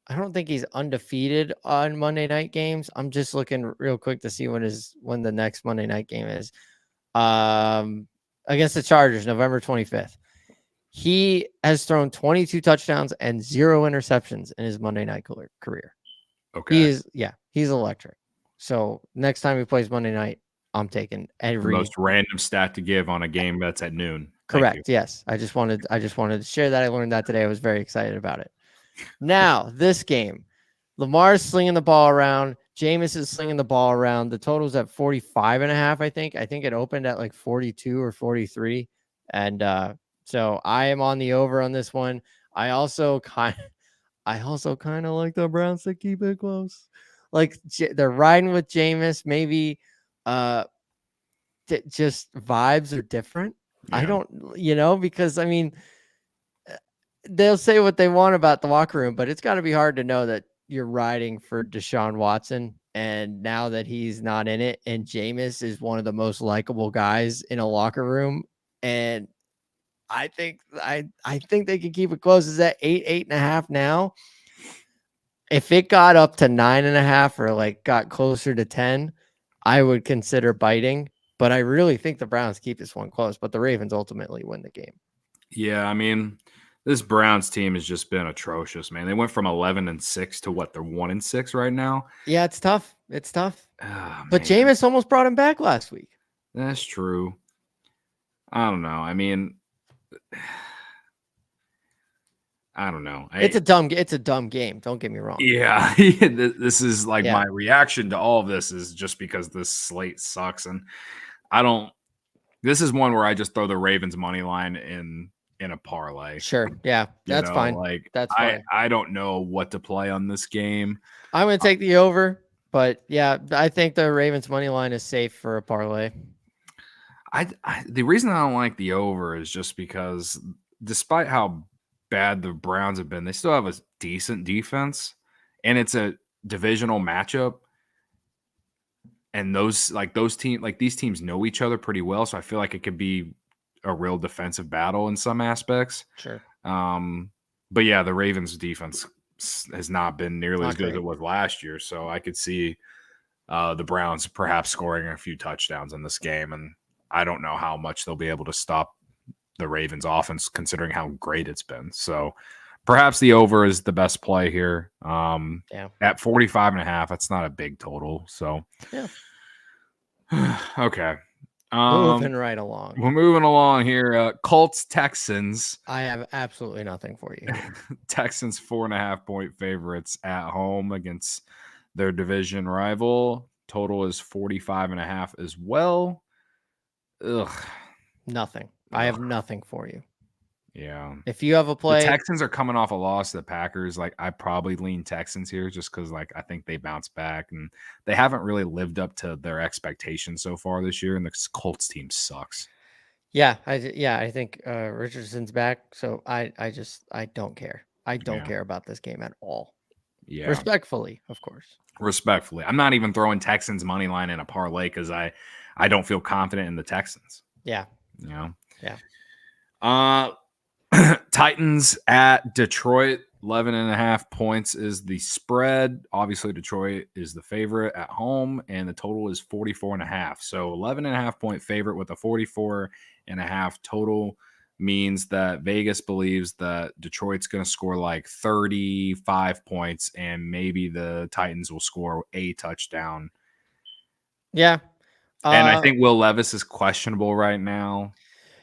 I don't think he's undefeated on Monday night games. I'm just looking real quick to see when the next Monday night game is. against the Chargers, November 25th. He has thrown 22 touchdowns and 0 interceptions in his Monday night career. Okay. He's electric. So next time he plays Monday night, I'm taking The most random stat to give on a game that's at noon. Correct. Yes. I just wanted to share that. I learned that today. I was very excited about it. Now, this game, Lamar's slinging the ball around. Jameis is slinging the ball around. The total's at 45.5, I think. I think it opened at like 42 or 43. And so I am on the over on this one. I also kind of like the Browns to keep it close. Like they're riding with Jameis. Maybe just vibes are different. Yeah. I don't, because I mean, they'll say what they want about the locker room, but it's got to be hard to know that you're riding for Deshaun Watson. And now that he's not in it, and Jameis is one of the most likable guys in a locker room, and I think they can keep it close. Is that 8.5 now? If it got up to 9.5 or like got closer to 10, I would consider biting. But I really think the Browns keep this one close, but the Ravens ultimately win the game. Yeah, I mean, this Browns team has just been atrocious, man. They went from 11-6 to what? They're 1-6 right now. Yeah, it's tough. It's tough. But Jameis almost brought him back last week. That's true. I don't know. I mean, I don't know. It's a dumb game. Don't get me wrong. Yeah, this is like my reaction to all of this is just because this slate sucks, and I don't. This is one where I just throw the Ravens money line in a parlay. Sure. Yeah, that's fine. Like that's fine. I don't know what to play on this game. I'm going to take the over, but yeah, I think the Ravens money line is safe for a parlay. The reason I don't like the over is just because despite how bad the Browns have been, they still have a decent defense, and it's a divisional matchup. And these teams know each other pretty well, so I feel like it could be a real defensive battle in some aspects. Sure. But yeah, the Ravens defense has not been nearly as good as it was last year, so I could see the Browns perhaps scoring a few touchdowns in this game, and I don't know how much they'll be able to stop the Ravens offense considering how great it's been. So perhaps the over is the best play here. At 45.5, that's not a big total. So yeah. Okay. Moving right along. We're moving along here. Colts, Texans. I have absolutely nothing for you. Texans 4.5-point favorites at home against their division rival. Total is 45.5 as well. Ugh. Nothing. I have nothing for you. Yeah. If you have a play, the Texans are coming off a loss to the Packers. Like I probably lean Texans here just because like I think they bounce back and they haven't really lived up to their expectations so far this year. And the Colts team sucks. Yeah, I think Richardson's back. So I don't care. I don't care about this game at all. Yeah. Respectfully, of course. Respectfully. I'm not even throwing Texans money line in a parlay because I don't feel confident in the Texans. Yeah. You know? Yeah. Titans at Detroit, 11.5 points is the spread. Obviously, Detroit is the favorite at home, and the total is 44.5. So 11.5-point favorite with a 44.5 total means that Vegas believes that Detroit's going to score like 35 points, and maybe the Titans will score a touchdown. Yeah. And I think Will Levis is questionable right now.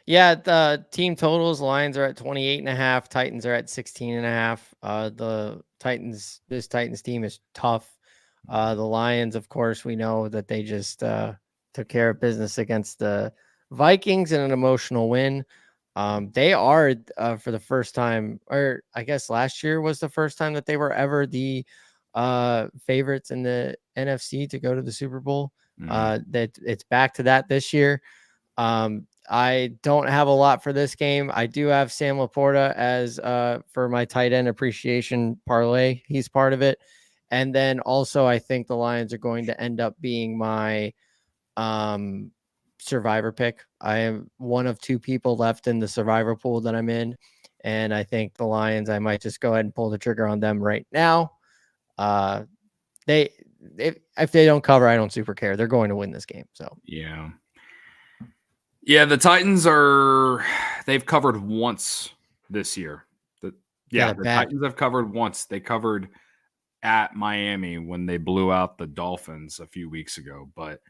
Yeah, the team totals lines are at 28.5. Titans are at 16.5. This Titans team is tough. The Lions, of course, we know that they just took care of business against the Vikings in an emotional win. They are for the first time, or I guess last year was the first time that they were ever the favorites in the NFC to go to the Super Bowl. That it's back to that this year. I don't have a lot for this game. I do have Sam Laporta as for my tight end appreciation parlay. He's part of it. And then also I think the Lions are going to end up being my survivor pick. I am one of two people left in the survivor pool that I'm in. And I think the Lions, I might just go ahead and pull the trigger on them right now. If they don't cover, I don't super care. They're going to win this game. So yeah. Yeah, the Titans they've covered once this year. Yeah, The they're bad. Titans have covered once. They covered at Miami when they blew out the Dolphins a few weeks ago. But,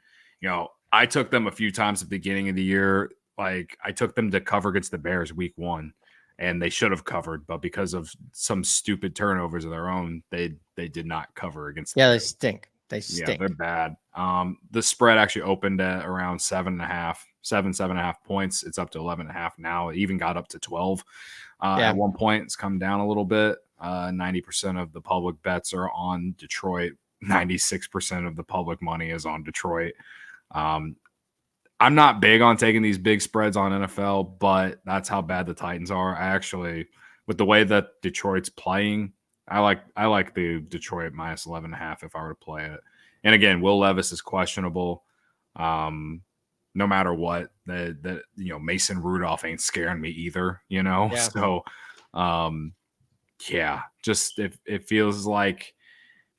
I took them a few times at the beginning of the year. Like, I took them to cover against the Bears week 1, and they should have covered. But because of some stupid turnovers of their own, they did not cover against the Yeah, they Bears. stink. They Yeah, they're stink. bad. The spread actually opened at around 7.5 points. It's up to 11.5 now. It even got up to 12. Yeah. At one point, it's come down a little bit. 90% of the public bets are on Detroit. 96% of the public money is on Detroit. I'm not big on taking these big spreads on NFL, but that's how bad the Titans are. I actually, with the way that Detroit's playing, I like the Detroit minus 11.5 if I were to play it. And again, Will Levis is questionable. No matter what, Mason Rudolph ain't scaring me either. Yeah. So just it feels like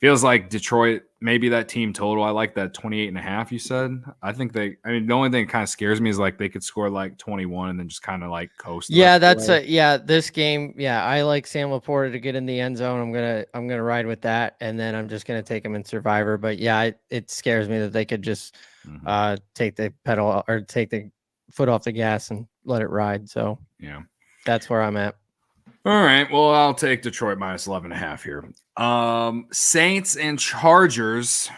Detroit, maybe that team total. I like that 28.5 you said. I think the only thing that kind of scares me is like they could score like 21 and then just kind of like coast. Yeah, this game. Yeah, I like Sam Laporta to get in the end zone. I'm gonna ride with that, and then I'm just gonna take him in Survivor. But yeah, it scares me that they could just take the pedal or take the foot off the gas and let it ride. So yeah, that's where I'm at. All right. Well, I'll take Detroit minus 11.5 here. Saints and Chargers.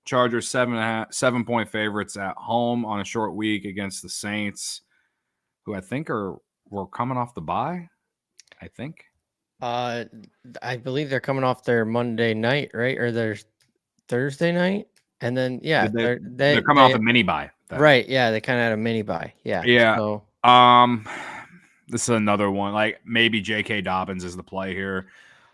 Chargers 7.5, 7-point favorites at home on a short week against the Saints, who I think we're coming off the bye. I think. I believe they're coming off their Monday night, right, or their Thursday night, and then they're coming off a mini bye. Right? Yeah, they kind of had a mini bye. Yeah. Yeah. So, this is another one. Like maybe J.K. Dobbins is the play here.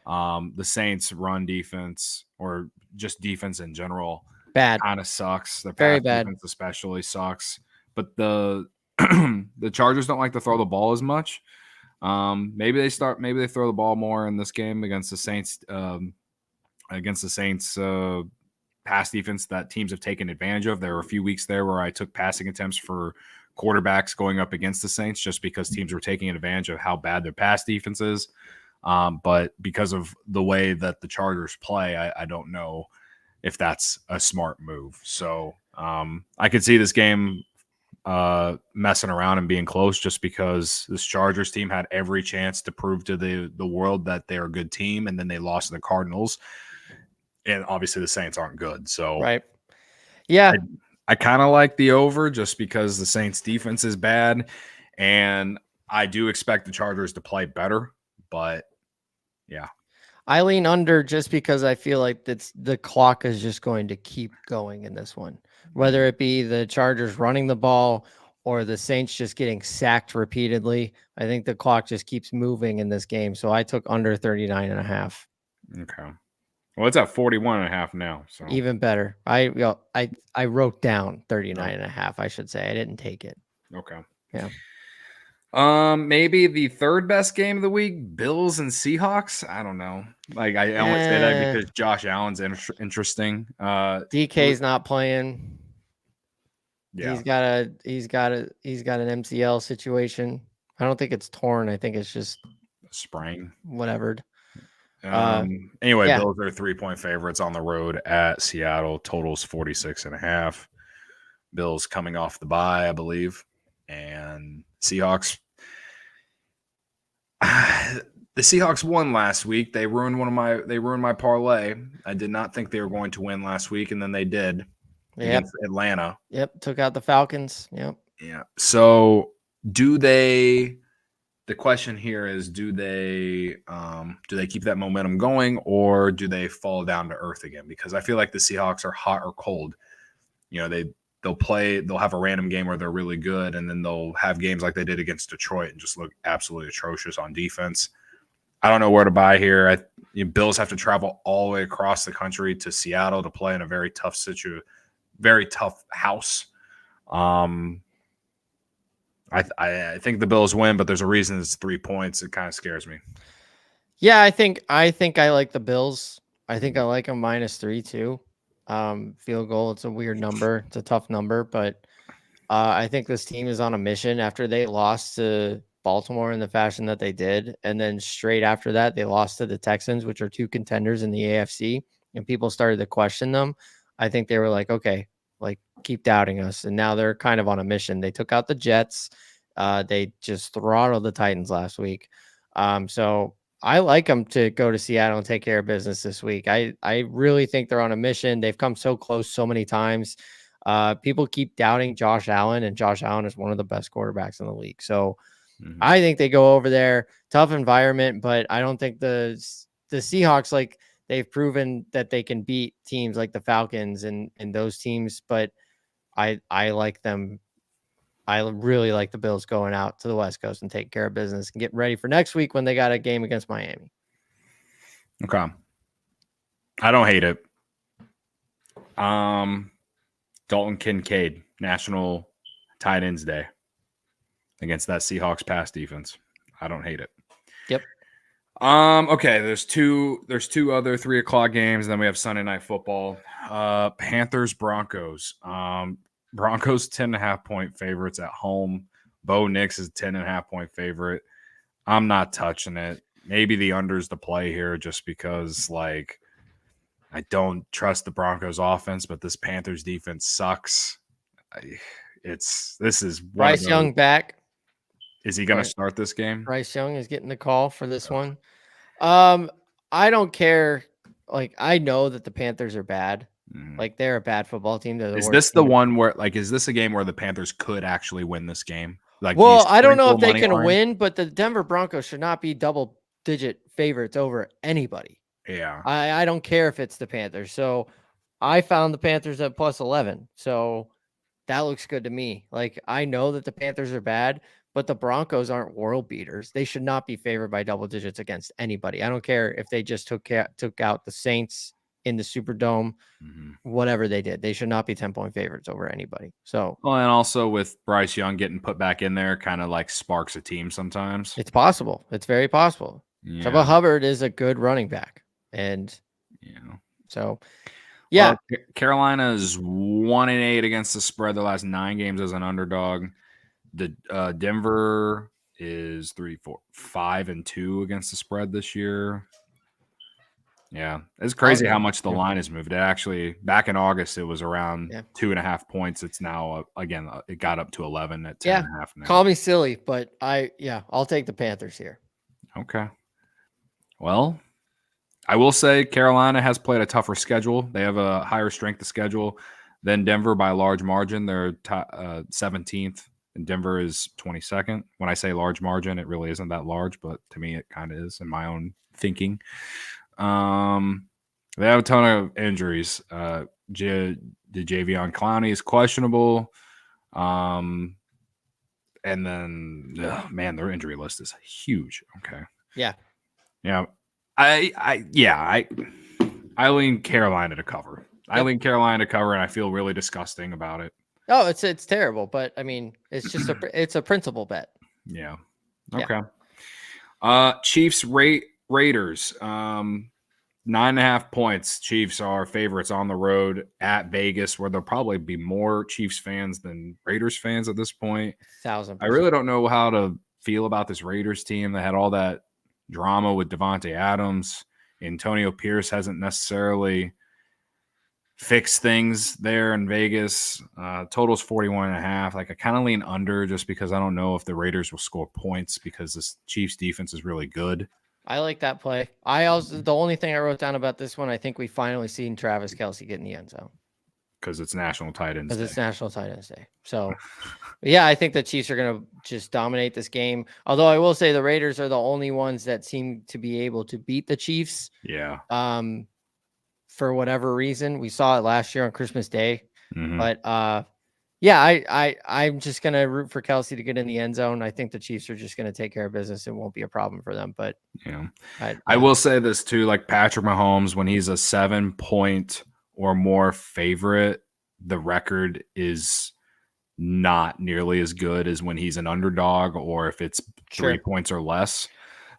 The Saints' run defense or just defense in general bad. kind of sucks. Their Very pass bad. defense especially sucks. But the the Chargers don't like to throw the ball as much. Maybe they throw the ball more in this game against the Saints. Pass defense that teams have taken advantage of. There were a few weeks there where I took passing attempts for quarterbacks going up against the Saints just because teams were taking advantage of how bad their pass defense is. But because of the way that the Chargers play, I don't know if that's a smart move. So I could see this game messing around and being close just because this Chargers team had every chance to prove to the world that they're a good team, and then they lost to the Cardinals. And obviously the Saints aren't good. So right. Yeah. I kind of like the over just because the Saints defense is bad, and I do expect the Chargers to play better, but yeah. I lean under just because I feel like the clock is just going to keep going in this one, whether it be the Chargers running the ball or the Saints just getting sacked repeatedly. I think the clock just keeps moving in this game. So I took under 39.5. Okay. Well, it's at 41.5 now. So even better. I wrote down 39.5. I should say I didn't take it. Okay. Yeah. Maybe the third best game of the week, Bills and Seahawks. I don't know. Like I only say that because Josh Allen's interesting. DK's not playing. Yeah. He's got an MCL situation. I don't think it's torn. I think it's just sprain. Whatever. Anyway, yeah. Bills are 3-point favorites on the road at Seattle. Totals 46.5. Bills coming off the bye, I believe. And Seahawks. The Seahawks won last week. They ruined my parlay. I did not think they were going to win last week, and then they did against Atlanta. Yep, took out the Falcons. Yep. Yeah. So the question here is, do they keep that momentum going, or do they fall down to earth again? Because I feel like the Seahawks are hot or cold. They'll have a random game where they're really good, and then they'll have games like they did against Detroit and just look absolutely atrocious on defense. I don't know where to buy here. Bills have to travel all the way across the country to Seattle to play in a very tough very tough house. I think the Bills win, but there's a reason it's 3 points. It kind of scares me. Yeah, I think I like the Bills. I think I like them -3 too. Field goal, it's a weird number. It's a tough number, but I think this team is on a mission after they lost to Baltimore in the fashion that they did. And then straight after that, they lost to the Texans, which are 2 contenders in the AFC. And people started to question them. I think they were like, okay, like keep doubting us. And now they're kind of on a mission. They took out the Jets. They just throttled the Titans last week. So I like them to go to Seattle and take care of business this week. I really think they're on a mission. They've come so close so many times. People keep doubting Josh Allen, and Josh Allen is one of the best quarterbacks in the league. So I think they go over there. Tough environment, but I don't think the Seahawks, like, they've proven that they can beat teams like the Falcons and those teams. But I like them. I really like the Bills going out to the West Coast and taking care of business and get ready for next week when they got a game against Miami. Okay. I don't hate it. Dalton Kincaid, National Tight Ends Day against that Seahawks pass defense. I don't hate it. Yep. Okay, there's two other 3:00 games, and then we have Sunday Night Football. Panthers Broncos. Broncos 10.5-point favorites at home. Bo Nix is 10.5-point favorite. I'm not touching it. Maybe the under's the play here just because, like, I don't trust the Broncos offense, but this Panthers defense sucks. This is Bryce Young back. Is he going to start this game? Bryce Young is getting the call for this one. I don't care. Like, I know that the Panthers are bad. Like, they're a bad football team. Is this the one where, like, is this a game where the Panthers could actually win this game? Like, well, I don't know if they can win, but the Denver Broncos should not be double-digit favorites over anybody. Yeah. I don't care if it's the Panthers. So I found the Panthers at +11. So that looks good to me. Like, I know that the Panthers are bad, but the Broncos aren't world beaters. They should not be favored by double digits against anybody. I don't care if they just took out the Saints in the Superdome, whatever they did. They should not be 10-point favorites over anybody. So, well, and also with Bryce Young getting put back in there, kind of like sparks a team sometimes. It's possible. It's very possible. Yeah. Chuba Hubbard is a good running back, and so. Yeah, Carolina is 1-8 against the spread the last 9 games as an underdog. The Denver is 5-2 against the spread this year. Yeah, it's crazy how much the line has moved. It actually, back in August, it was around 2.5 points. It's now again, it got up to 11 at 10.5 now. Call me silly, but I'll take the Panthers here. Okay. Well, I will say Carolina has played a tougher schedule. They have a higher strength of schedule than Denver by a large margin. They're 17th, and Denver is 22nd. When I say large margin, it really isn't that large, but to me, it kind of is in my own thinking. They have a ton of injuries. The Javion Clowney is questionable. And then, their injury list is huge. Okay. Yeah. Yeah. I lean Carolina to cover. Yep. I lean Carolina to cover, and I feel really disgusting about it. Oh, it's terrible, but I mean, it's just it's a principal bet. Yeah. Okay. Chiefs Raiders. 9.5 points. Chiefs are favorites on the road at Vegas, where there'll probably be more Chiefs fans than Raiders fans at this point. 1,000%. I really don't know how to feel about this Raiders team. They had all that drama with Devontae Adams. Antonio Pierce hasn't necessarily fixed things there in Vegas. Total's 41.5. Like, I kind of lean under just because I don't know if the Raiders will score points because this Chiefs defense is really good. I like that play. The only thing I wrote down about this one, I think we finally seen Travis Kelce get in the end zone. Because it's National Tight Ends Day. Because it's National Tight Ends Day. So, yeah, I think the Chiefs are going to just dominate this game. Although I will say the Raiders are the only ones that seem to be able to beat the Chiefs. Yeah. For whatever reason. We saw it last year on Christmas Day. But, I'm just going to root for Kelce to get in the end zone. I think the Chiefs are just going to take care of business. It won't be a problem for them. But, I will say this, too. Like, Patrick Mahomes, when he's a 7-point or more favorite, the record is not nearly as good as when he's an underdog or if it's 3 points or less.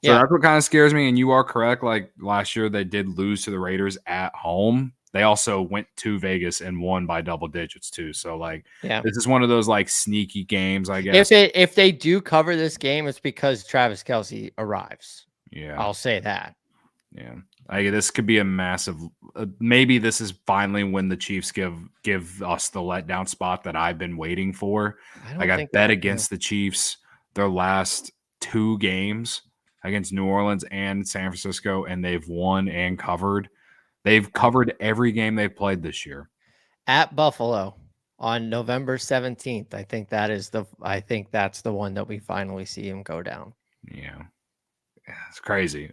So that's what kind of scares me. And you are correct. Like, last year they did lose to the Raiders at home. they also went to Vegas and won by double digits too. So like, Yeah. this is one of those like sneaky games, I guess. If they do cover this game, it's because Travis Kelce arrives. Yeah. I'll say that. Yeah. This could be a massive. Maybe this is finally when the Chiefs give us the letdown spot that I've been waiting for. I bet against the Chiefs their last 2 games against New Orleans and San Francisco, and they've won and covered. They've covered every game they've played this year. At Buffalo on November 17th. I think that's the one that we finally see him go down. Yeah. It's crazy.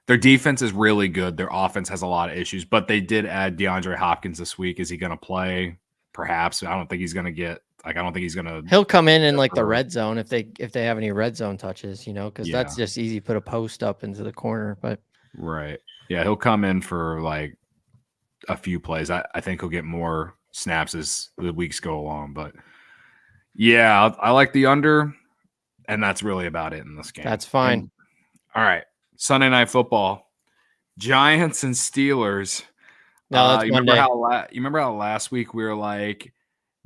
Their defense is really good. Their offense has a lot of issues, but they did add DeAndre Hopkins this week. Is he going to play? Perhaps. I don't think he's going to get He'll come in like the red zone if they have any red zone touches, because that's just easy. Put a post up into the corner, but right. Yeah, he'll come in for like a few plays. I think he'll get more snaps as the weeks go along, but yeah, I like the under, and that's really about it in this game. That's fine. All right. Sunday Night Football, Giants and Steelers. No, that's Monday. You remember how last week we were like,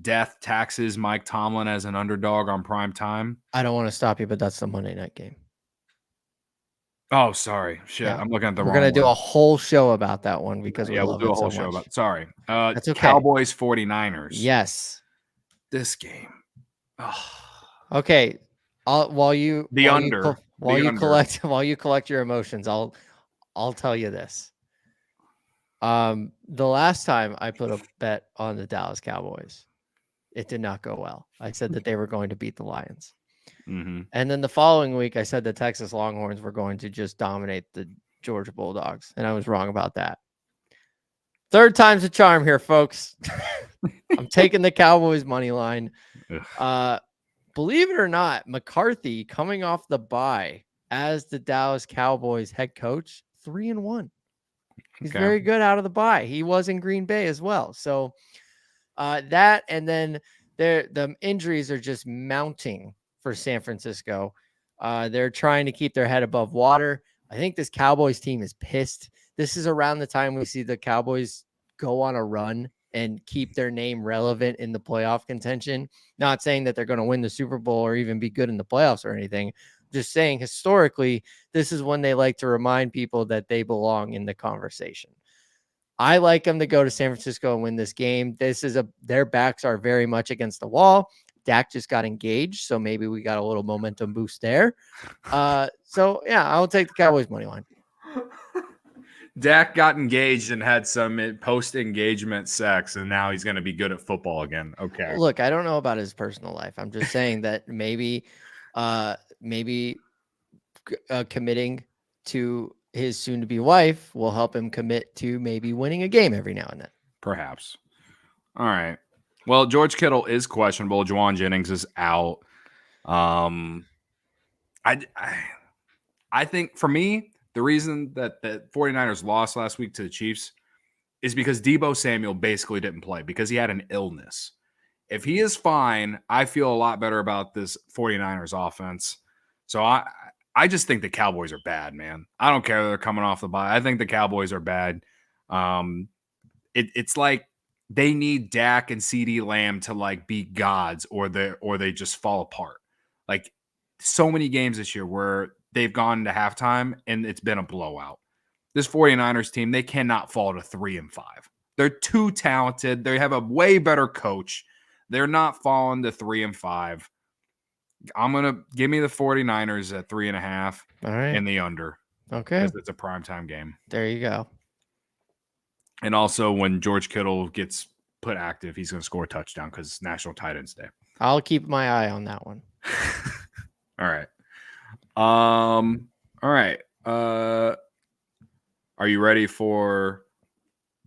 death taxes Mike Tomlin as an underdog on prime time? I don't want to stop you, but that's the Monday night game. Oh, sorry. Shit, yeah. I'm looking at the wrong one. We're going to do a whole show about that one because we'll do a whole show about it. Sorry. That's okay. Cowboys 49ers. Yes. This game. Oh. Okay. While you collect your emotions, I'll tell you this. The last time I put a bet on the Dallas Cowboys, it did not go well. I said that they were going to beat the Lions. Mm-hmm. And then the following week, I said the Texas Longhorns were going to just dominate the Georgia Bulldogs. And I was wrong about that. Third time's a charm here, folks. I'm taking the Cowboys money line. Believe it or not, McCarthy coming off the bye as the Dallas Cowboys head coach, 3-1. He's very good out of the bye. He was in Green Bay as well. So that, and then the injuries are just mounting for San Francisco. They're trying to keep their head above water. I think this Cowboys team is pissed. This is around the time we see the Cowboys go on a run and keep their name relevant in the playoff contention. Not saying that they're going to win the Super Bowl or even be good in the playoffs or anything. Just saying historically, this is when they like to remind people that they belong in the conversation. I like them to go to San Francisco and win this game. Their backs are very much against the wall. Dak just got engaged, so maybe we got a little momentum boost there. So yeah, I'll take the Cowboys money line. Dak got engaged and had some post-engagement sex, and now he's going to be good at football again. Okay. Look, I don't know about his personal life. I'm just saying that maybe committing to his soon-to-be wife will help him commit to maybe winning a game every now and then. Perhaps. All right. Well, George Kittle is questionable. Juwan Jennings is out. I think for me, the reason that the 49ers lost last week to the Chiefs is because Deebo Samuel basically didn't play because he had an illness. If he is fine, I feel a lot better about this 49ers offense. So I just think the Cowboys are bad, man. I don't care if they're coming off the bye. I think the Cowboys are bad. It's like they need Dak and CeeDee Lamb to like be gods or they just fall apart. Like so many games this year where they've gone to halftime and it's been a blowout. This 49ers team, they cannot fall to 3-5. They're too talented. They have a way better coach. They're not falling to 3-5. I'm going to give me the 49ers at 3.5 and the under. Okay. Because it's a primetime game. There you go. And also when George Kittle gets put active, he's going to score a touchdown because it's National Tight Ends Day. I'll keep my eye on that one. All right. All right. Are you ready for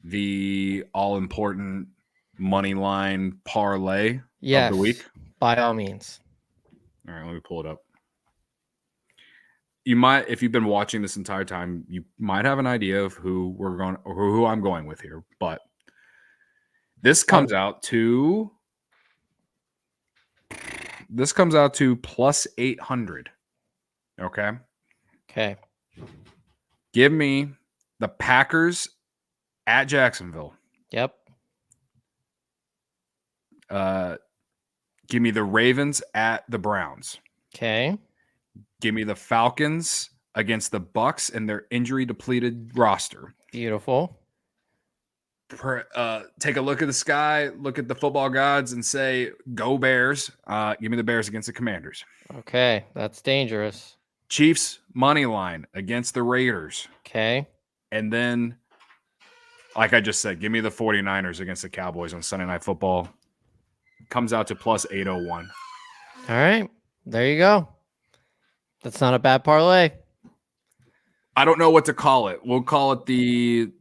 the all-important money line parlay of the week? By all means. All right, let me pull it up. You might, if you've been watching this entire time, you might have an idea of who we're going or who I'm going with here, but this comes out to plus 800. Okay. Okay. Give me the Packers at Jacksonville. Yep. Give me the Ravens at the Browns. Okay. Give me the Falcons against the Bucks and their injury-depleted roster. Beautiful. Take a look at the sky, look at the football gods, and say, go Bears. Give me the Bears against the Commanders. Okay, that's dangerous. Chiefs money line against the Raiders. Okay. And then, like I just said, give me the 49ers against the Cowboys on Sunday Night Football. Comes out to plus 801. All right. There you go. That's not a bad parlay. I don't know what to call it. We'll call it the...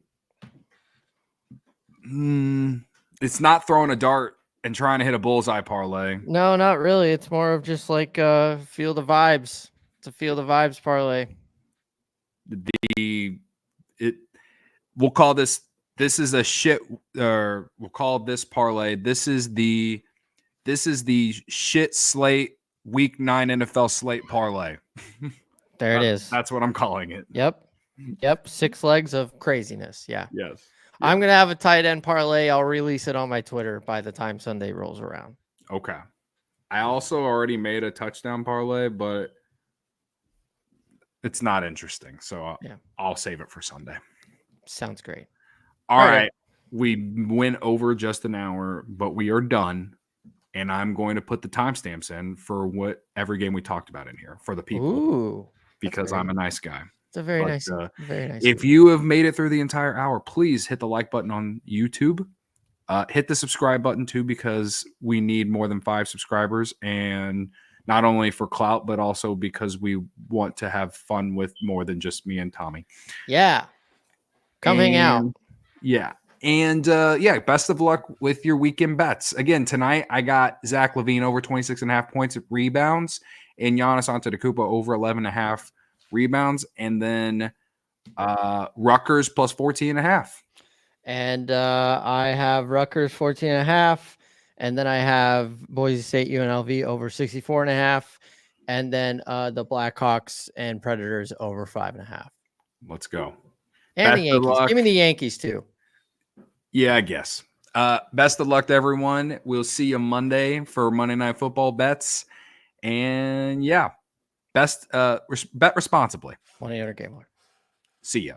it's not throwing a dart and trying to hit a bullseye parlay. No, not really. It's more of just like feel the vibes. It's a feel the vibes parlay. We'll call this is a shit, or we'll call this parlay. This is the shit slate week 9 NFL slate parlay. There it is. That's what I'm calling it. Yep. 6 legs of craziness. Yeah. Yes. I'm going to have a tight end parlay. I'll release it on my Twitter by the time Sunday rolls around. Okay. I also already made a touchdown parlay, but it's not interesting. So I'll save it for Sunday. Sounds great. All right. We went over just an hour, but we are done. And I'm going to put the timestamps in for every game we talked about in here for the people. Ooh, because I'm a nice guy. It's a very nice. If you have made it through the entire hour, please hit the like button on YouTube. Hit the subscribe button too, because we need more than 5 subscribers, and not only for clout, but also because we want to have fun with more than just me and Tommy. Yeah. Come hang out. Yeah. And best of luck with your weekend bets. Again, tonight I got Zach LaVine over 26.5 points of rebounds and Giannis Antetokounmpo over 11.5 rebounds. And then Rutgers plus 14.5. And I have Rutgers 14.5. And then I have Boise State UNLV over 64.5. And then the Blackhawks and Predators over 5.5. Let's go. And best the Yankees. Give me the Yankees too. Yeah, I guess. Best of luck to everyone. We'll see you Monday for Monday Night Football bets. And bet responsibly. 1-800-GAMBLER. See ya.